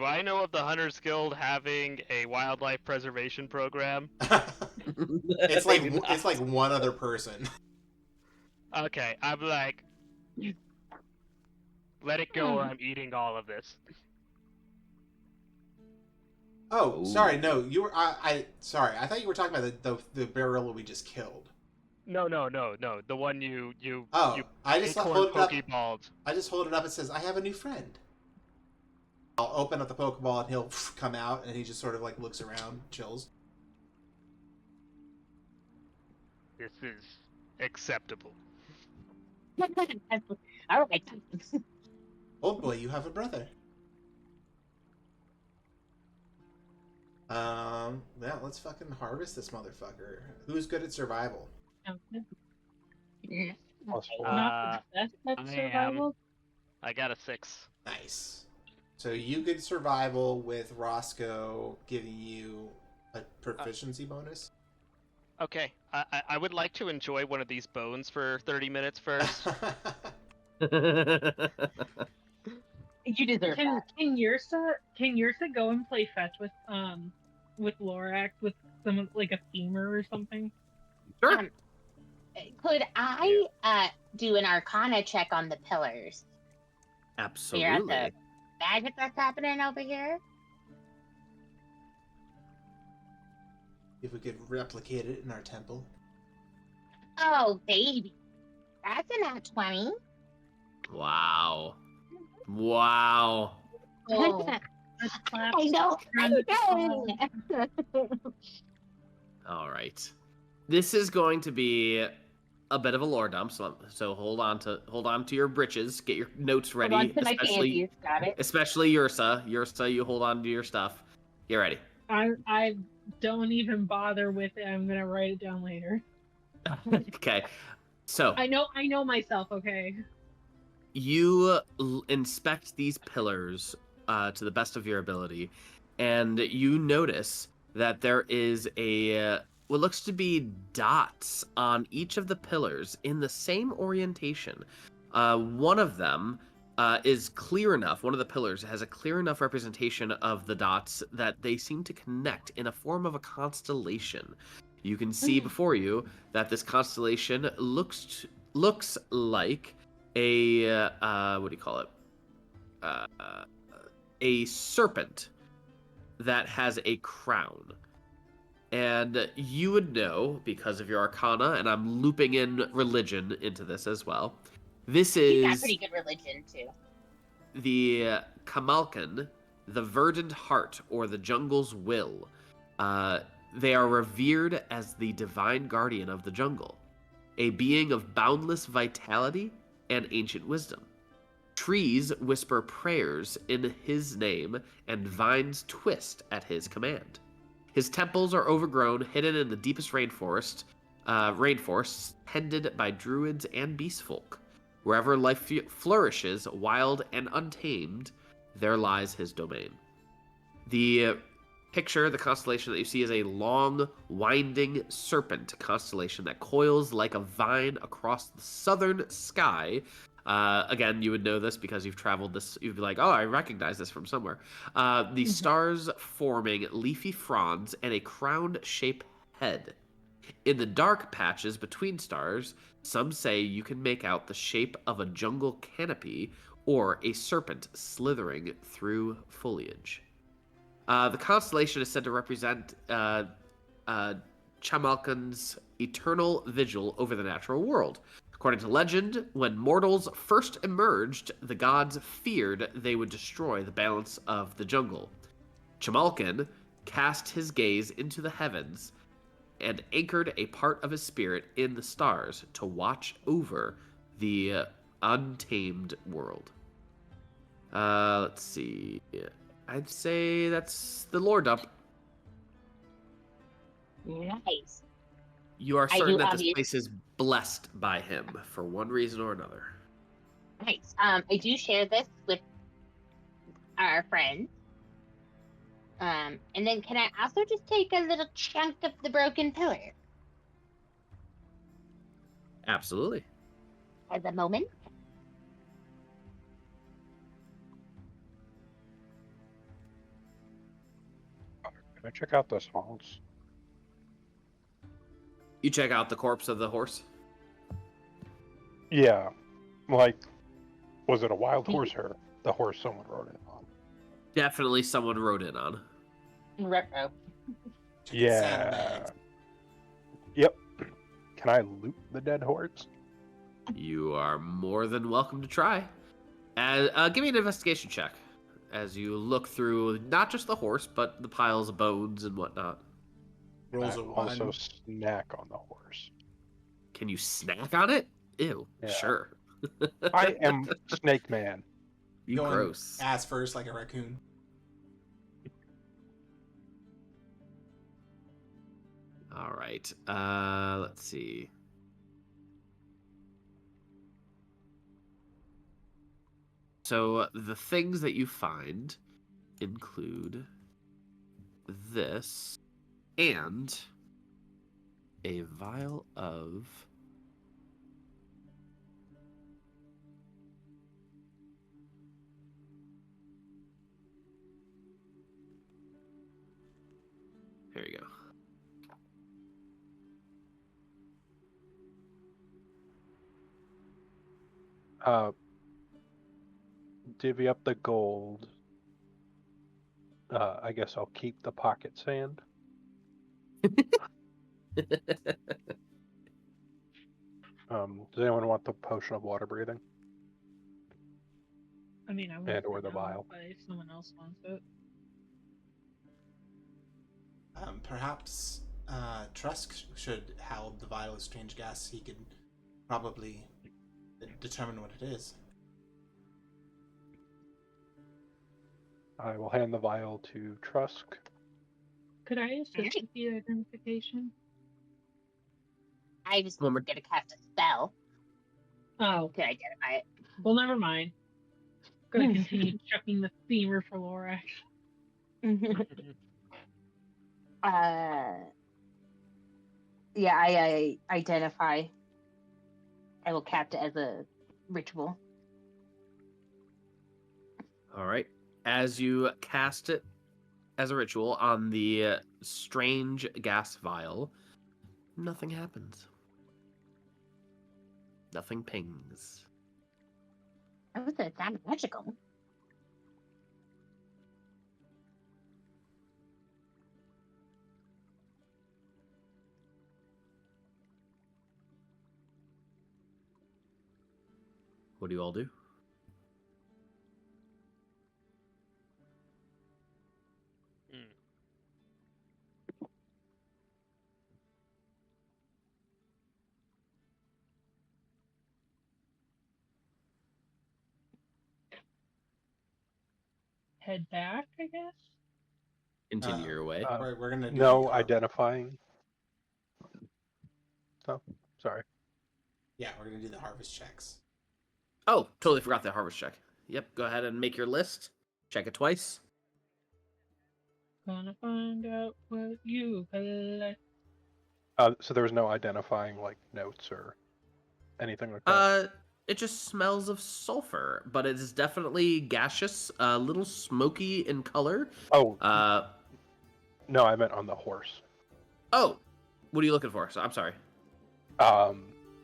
I know of the Hunters Guild having a wildlife preservation program? It's like one other person. Okay, I'm like, let it go or I'm eating all of this. Oh, sorry. No, you were. Sorry. I thought you were talking about the Bearilla we just killed. No. The one you Oh, you I just acorn hold it up. pokeballed. I just hold it up. It says, "I have a new friend." I'll open up the Pokeball and he'll come out, and he just sort of like looks around, chills. This is acceptable. All right. Old boy, you have a brother. Yeah, let's fucking harvest this motherfucker. Who's good at survival? Plus 4. Not the best at I survival. I got a 6. Nice. So you get survival with Roscoe giving you a proficiency bonus. Okay, I would like to enjoy one of these bones for 30 minutes first. You deserve that. Can Yersa go and play fetch with Lorax with some like a femur or something? Sure. Could I do an Arcana check on the pillars? Figure out Absolutely. the magic that's happening over here? If we could replicate it in our temple. Oh, baby. That's a nat 20. Wow. Wow. Oh, Let's clap. I know. Round I of know. All right. This is going to be a bit of a lore dump, so hold on to your britches. Get your notes ready. Hold on to my panties. Got it. Especially Yersa. Yersa, you hold on to your stuff. Get ready. I don't even bother with it. I'm gonna write it down later. Okay. So I know myself. Okay. you inspect these pillars to the best of your ability, and you notice that there is what looks to be dots on each of the pillars in the same orientation. One of them is clear enough. One of the pillars has a clear enough representation of the dots that they seem to connect in a form of a constellation. You can see before you that this constellation looks like a what do you call it? A serpent that has a crown. And you would know, because of your arcana, and I'm looping in religion into this as well, This He's got is pretty good religion too. the Kamalkan, the verdant heart, or the jungle's will. They are revered as the divine guardian of the jungle, a being of boundless vitality and ancient wisdom. Trees whisper prayers in his name, and vines twist at his command. His temples are overgrown, hidden in the deepest rainforests tended by druids and beastfolk. Wherever life flourishes, wild and untamed, there lies his domain. The constellation that you see is a long, winding serpent constellation that coils like a vine across the southern sky. Again, you would know this because you've traveled this. You'd be like, oh, I recognize this from somewhere. The stars forming leafy fronds and a crown-shaped head. In the dark patches between stars, some say you can make out the shape of a jungle canopy or a serpent slithering through foliage. The constellation is said to represent Chamalkan's eternal vigil over the natural world. According to legend, when mortals first emerged, the gods feared they would destroy the balance of the jungle. Chamalkan cast his gaze into the heavens and anchored a part of his spirit in the stars to watch over the untamed world. Let's see. I'd say that's the lore dump. Nice. You are certain that this obvious- place is blessed by him for one reason or another. Nice. I do share this with our friends. And then can I also just take a little chunk of the broken pillar Absolutely. at the moment? Can I check out this house? You check out the corpse of the horse. Yeah. Like, was it a wild horse or the horse someone rode in on? Definitely someone rode in on. Retro. Yeah. Sandbags. Yep. Can I loot the dead horse? You are more than welcome to try. Give me an investigation check as you look through not just the horse, but the piles of bones and whatnot. Rolls I a 1. also snack on the horse. Can you snack on it? Ew. Yeah. Sure. I am Snake Man. You Going gross. ass first like a raccoon. All right. Let's see. So the things that you find include this and a vial of There you go. Divvy up the gold. I guess I'll keep the pocket sand. Does anyone want the potion of water breathing? I mean, I would. And or the vial. But if someone else wants it. Perhaps Trusk should have the vial of strange gas. He could probably determine what it is. I will hand the vial to Trusk. Could I assist with the identification? I was going to cast a spell Oh, to identify it. well, never mind. Gonna continue checking the femur for Lorax. Yeah, I identify. I will cast it as a ritual. All right. As you cast it as a ritual on the strange gas vial, nothing happens. Nothing pings. That was not magical. do you all do? Head back, I guess. Continue your way. We're gonna do No the identifying. Oh, sorry. Yeah, we're gonna do the harvest checks. Oh, totally forgot the harvest check. Yep, go ahead and make your list. Check it twice. Gonna find out what you collect. So there was no identifying like notes or anything like that. It just smells of sulfur, but it is definitely gaseous, a little smoky in color. Oh, Uh, no, I meant on the horse. oh, what are you looking for? So I'm sorry.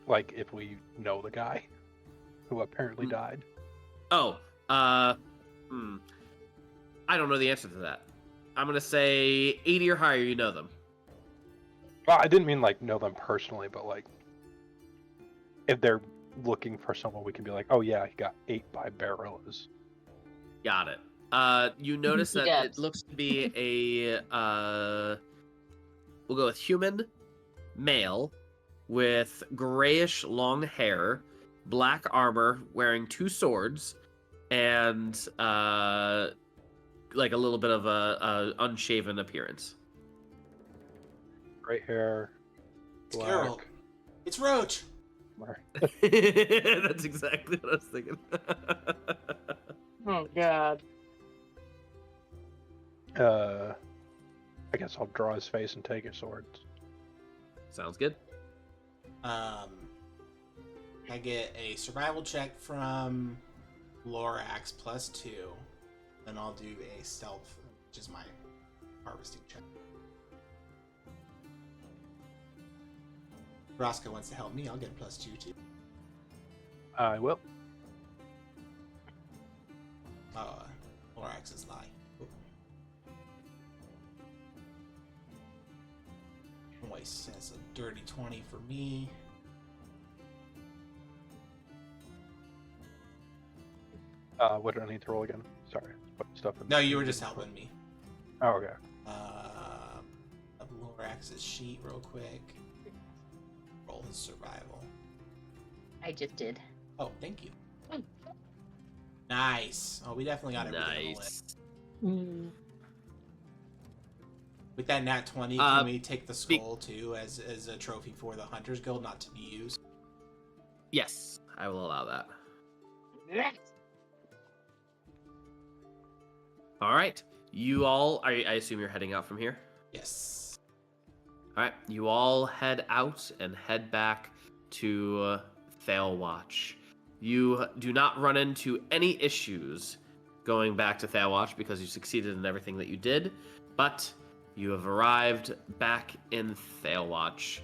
Like if we know the guy who apparently died. Oh, I don't know the answer to that. I'm gonna say 80 or higher. You know them. Well, I didn't mean like know them personally, but like if they're looking for someone, we can be like, oh yeah, he got ate by Bearillas. Got it. You notice that Yes. it looks to be a we'll go with human, male, with grayish long hair, black armor, wearing 2 swords, and like a little bit of a unshaven appearance. Gray hair, It's black. Geralt. It's Roach. That's exactly what I was thinking. Oh god. I guess I'll draw his face and take his swords. Sounds good. I get a survival check from Lorax +2, and I'll do a stealth, which is my harvesting check. Roscoe wants to help me. I'll get a +2 too. I will. Lorax is lie. Noise. That's a dirty 20 for me. What do I need to roll again? Sorry, put stuff in. No, you were just helping me. Oh, okay. Up Lorax's sheet real quick. Roll his survival. I just did. Oh, thank you. Nice. Oh, we definitely got everything on the list. Nice. With that nat 20, can we take the skull too as a trophy for the Hunters Guild, not to be used? Yes, I will allow that. All right. You all, I assume you're heading out from here? Yes. All right. You all head out and head back to Thalewatch. You do not run into any issues going back to Thalewatch because you succeeded in everything that you did, but you have arrived back in Thalewatch.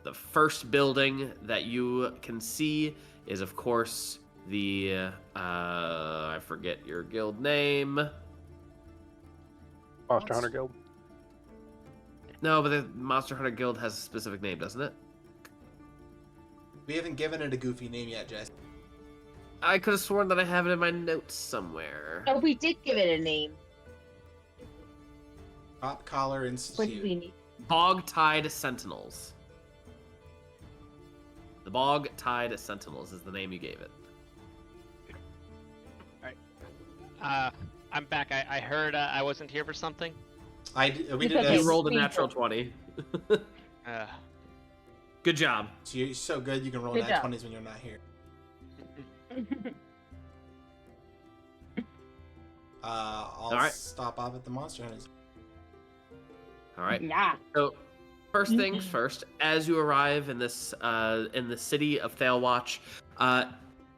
The first building that you can see is, of course, the, I forget your guild name. Monster Hunter Guild. No, but the Monster Hunter Guild has a specific name, doesn't it? We haven't given it a goofy name yet, Jess. I could have sworn that I have it in my notes somewhere. Oh, we did give it a name. Top Collar What Institute. do we need? Bog Tide Sentinels. The Bog Tide Sentinels is the name you gave it. I'm back. I heard I wasn't here for something. We It's did okay. You a, rolled a Painful. natural 20. Uh, Good job. so you're so good you can roll Good nat job. 20s when you're not here. I'll Alright. stop off at the Monster Hunters. All right. Yeah. So, first things first, as you arrive in this in the city of Thalewatch,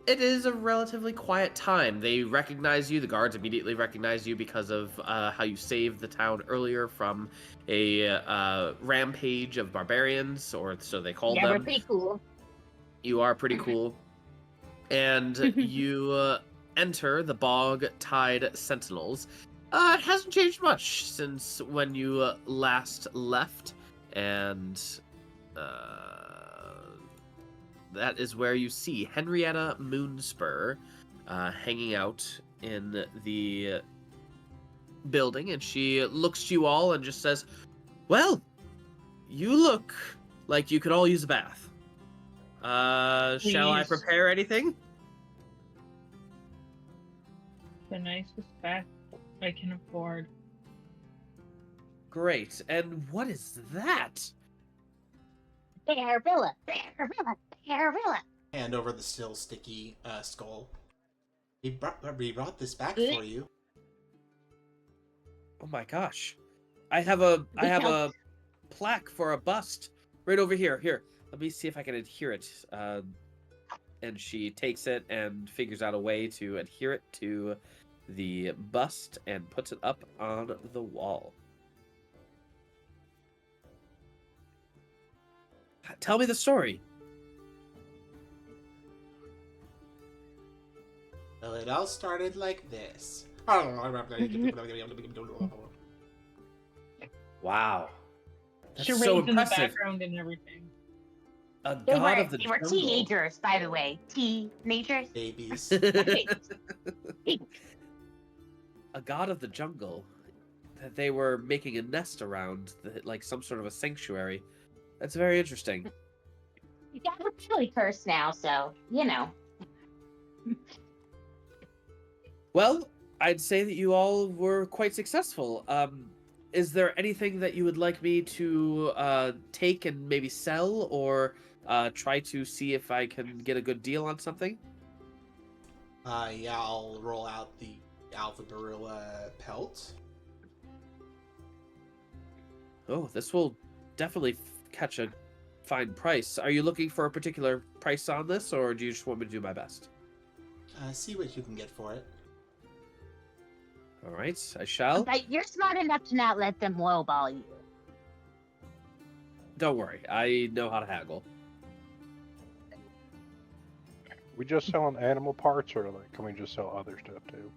it is a relatively quiet time. They recognize you. The guards immediately recognize you because of how you saved the town earlier from a rampage of barbarians, or so they called Yeah, we're them. pretty cool. You are pretty cool. And you enter the Bog Tide Sentinels. It hasn't changed much since when you last left, and that is where you see Henrietta Moonspur hanging out in the building, and she looks to you all and just says, "Well, you look like you could all use a bath. Shall I Please. prepare anything?" The nicest bath I can afford. Great. And what is that? Bearilla, Bearilla, Bearilla. Hand over the still sticky skull. We brought this back for you. Oh my gosh. I have a plaque for a bust right over here. Here, let me see if I can adhere it. And she takes it and figures out a way to adhere it to the bust and puts it up on the wall. Tell me the story. Well, it all started like this. Wow. That's Charades so in the impressive. background and everything. A They god were, of the they were jungle. teenagers, by the way. Teenagers. Babies. A god of the jungle that they were making a nest around, like some sort of a sanctuary. That's very interesting. You got a chili curse now, so you know. Well, I'd say that you all were quite successful. Is there anything that you would like me to take and maybe sell, or try to see if I can get a good deal on something? Yeah, I'll roll out the Alpha Bearilla pelt. Oh, this will definitely catch a fine price. Are you looking for a particular price on this, or do you just want me to do my best? See what you can get for it. All right, I shall. But you're smart enough to not let them lowball you. Don't worry, I know how to haggle. We just selling animal parts, or like, can we just sell other stuff too?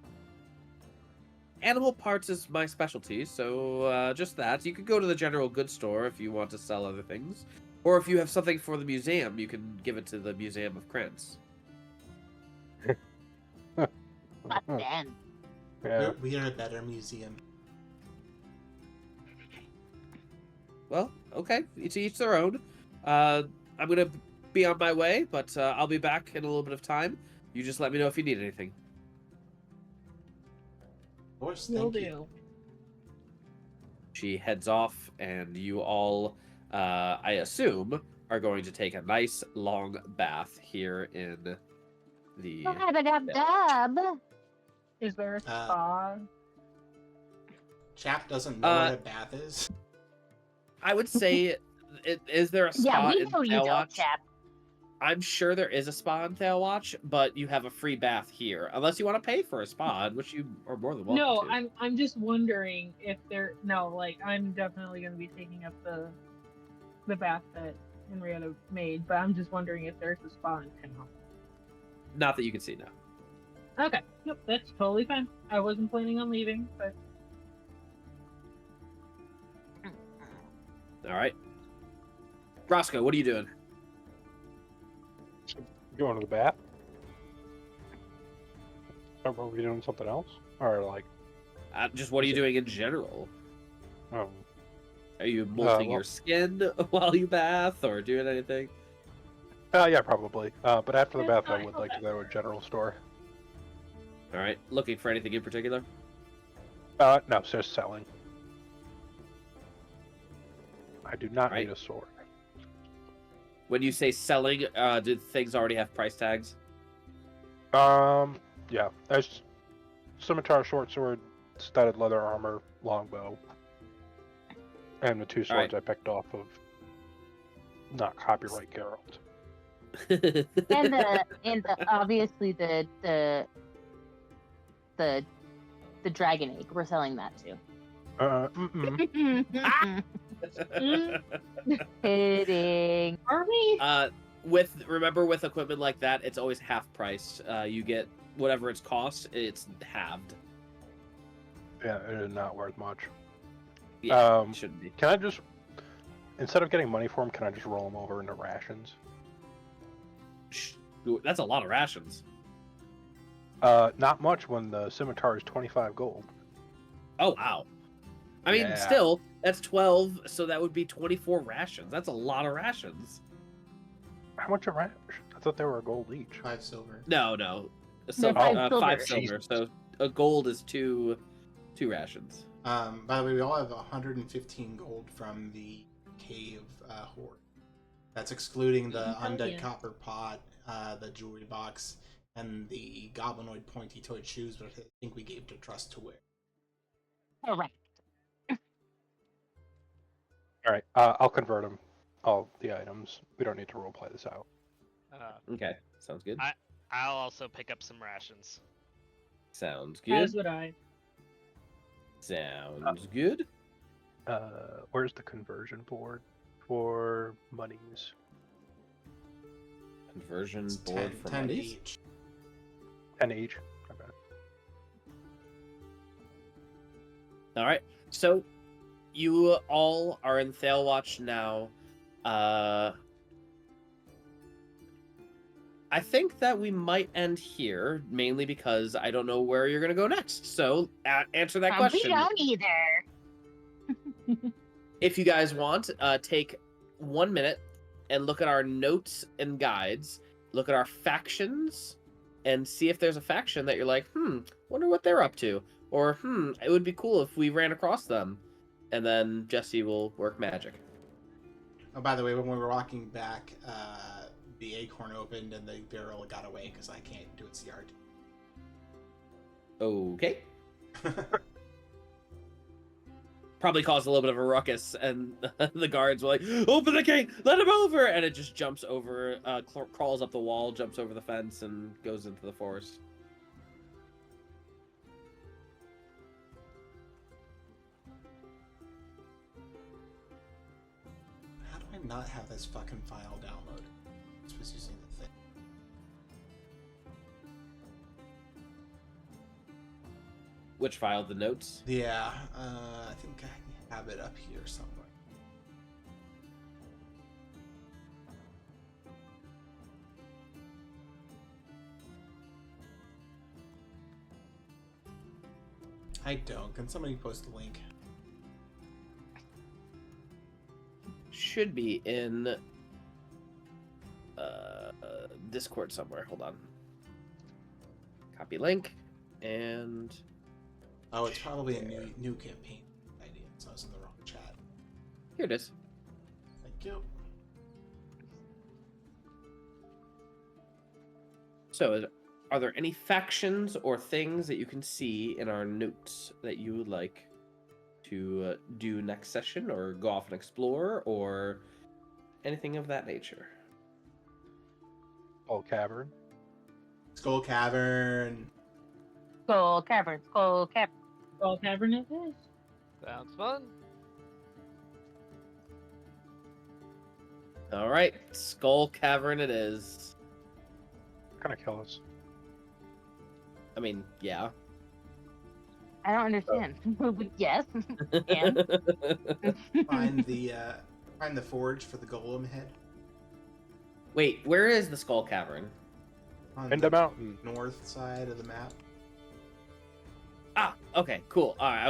Animal parts is my specialty, so just that. You could go to the general goods store if you want to sell other things. Or if you have something for the museum, you can give it to the Museum of Krantz. Fuck them. Yeah. We are a better museum. Well, okay, to each their own. I'm going to be on my way, but I'll be back in a little bit of time. You just let me know if you need anything. Of course, Will thank you. do. She heads off, and you all, I assume, are going to take a nice long bath here in the... Dub. Is there a spa? Chap doesn't know what a bath is. I would say, is there a Yeah, spa we in know you don't, Thailwatch? Chap. I'm sure there is a spa in Thailwatch, but you have a free bath here, unless you want to pay for a spa, which you are more than welcome No, to. I'm just wondering if there. No, like I'm definitely going to be taking up the bath that Henrietta made, but I'm just wondering if there's a spa in town. Not that you can see now. Okay, yep, that's totally fine. I wasn't planning on leaving, but All right, Roscoe, what are you doing? Going to the bath? Or were we doing something else? Or like, Just what are you doing in general? oh, Are you molting well- your skin while you bath, or doing anything? yeah, probably. But after the bath, I would like to go to a general store. All right, looking for anything in particular? No, it's just selling. I do not Right. need a sword. When you say selling, did things already have price tags? Yeah, there's scimitar, short sword, studded leather armor, longbow, and the two swords I picked off of not copyright Geralt. And the obviously the dragon egg. We're selling that too. Kidding. are we? Remember with equipment like that, it's always half priced. You get whatever its cost, it's halved. Yeah, it is not worth much. Yeah, it shouldn't be. Can I just, instead of getting money for them, can I just roll them over into rations? That's a lot of rations. Not much when the scimitar is 25 gold. Oh, wow. I mean, Yeah. still, that's 12, so that would be 24 rations. That's a lot of rations. How much a ration? I thought they were a gold each. 5 silver. No. No, 5 silver. 5 silver. So a gold is two rations. By the way, we all have 115 gold from the cave hoard. That's excluding the undead yeah. copper pot, the jewelry box, and the goblinoid pointy-toed shoes, which I think we gave to Trusk to wear. Correct. All right, I'll convert them. All the items. We don't need to roleplay this out. Okay, sounds good. I'll also pick up some rations. Sounds As good. would I. Sounds good. Where's the conversion board for monies? Conversion It's board 10, for 10 monies. each. 10 each. Okay. All right. So you all are in Thalewatch now. I think that we might end here, mainly because I don't know where you're going to go next. So answer that We question. don't either. If you guys want, take 1 minute and look at our notes and guides, look at our factions, and see if there's a faction that you're like, wonder what they're up to. Or, it would be cool if we ran across them. And then Jesse will work magic. Oh, by the way, when we were walking back, the acorn opened and the Bearilla got away because I can't do its yard. Okay. Probably caused a little bit of a ruckus, and the guards were like, open the gate, let him over! And it just jumps over, crawls up the wall, jumps over the fence, and goes into the forest. How do I not have this fucking file downloaded? I was using the thing. Which file? The notes? Yeah, I think I have it up here somewhere. I don't. Can somebody post the link? Should be in Discord somewhere. Hold on. Copy link, and Oh, it's probably a new campaign idea, so I was in the wrong chat. here it is. Thank you. So, are there any factions or things that you can see in our notes that you would like to do next session, or go off and explore, or anything of that nature? Old cavern. Skull Cavern. Skull Cavern, Skull Cavern. Skull Tavern it is. Sounds fun. All right, Skull Cavern it is. Kind of kill us. I mean, yeah. I don't understand. Yes. And Find the forge for the golem head Wait, where is the Skull Cavern? on In the mountain. north side of the map. Ah, okay, cool. All right,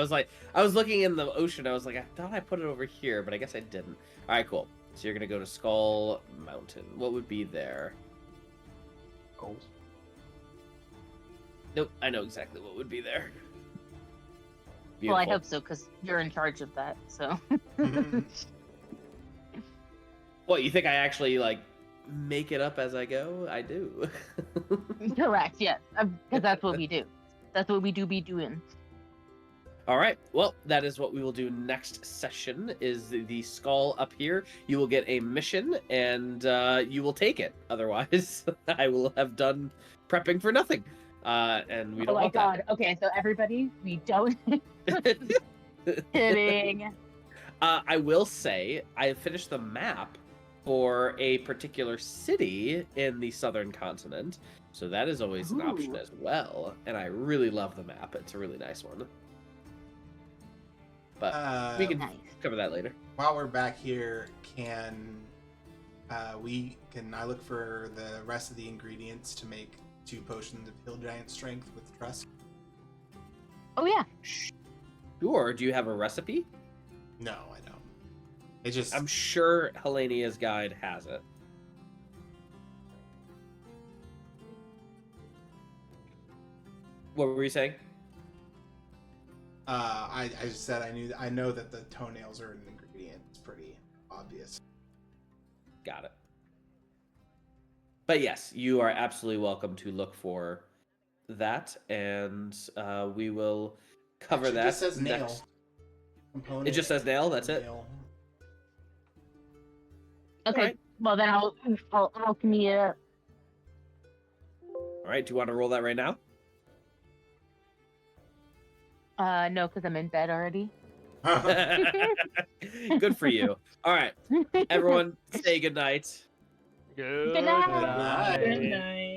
I was looking in the ocean. I was like, I thought I put it over here, but I guess I didn't. All right, cool. So you're gonna go to Skull Mountain. What would be there? Gold. Nope, I know exactly what would be there. well, I Beautiful. hope so, because you're in charge of that. So What, you think I actually like make it up as I go? I do. correct. Yes, because that's what we do. That's what we do be doing. All right. Well, that is what we will do next session. Is the skull up here? You will get a mission, and you will take it. Otherwise, I will have done prepping for nothing. And we don't Oh my want god. Okay, so everybody, we don't. that. Kidding. I will say I finished the map for a particular city in the southern continent, so that is always an option Ooh. as well. And I really love the map; it's a really nice one. But we can Nice. cover that later. While we're back here, can I look for the rest of the ingredients to make 2 potions of Hill Giant Strength with Trusk? Oh yeah. Sure. Do you have a recipe? No, I don't. It just I'm sure Helenia's guide has it. What were you saying? I just said I know that the toenails are an ingredient. It's pretty obvious. Got it. But yes, you are absolutely welcome to look for that, and we will cover Actually, that. It just says nail. next. Component It just says nail. That's it. nail. Okay. Alright. Well then I'll alchemy it up. All right. Do you want to roll that right now? No, because I'm in bed already. Good for you. All right, everyone, say good night. Good night. night. Good night.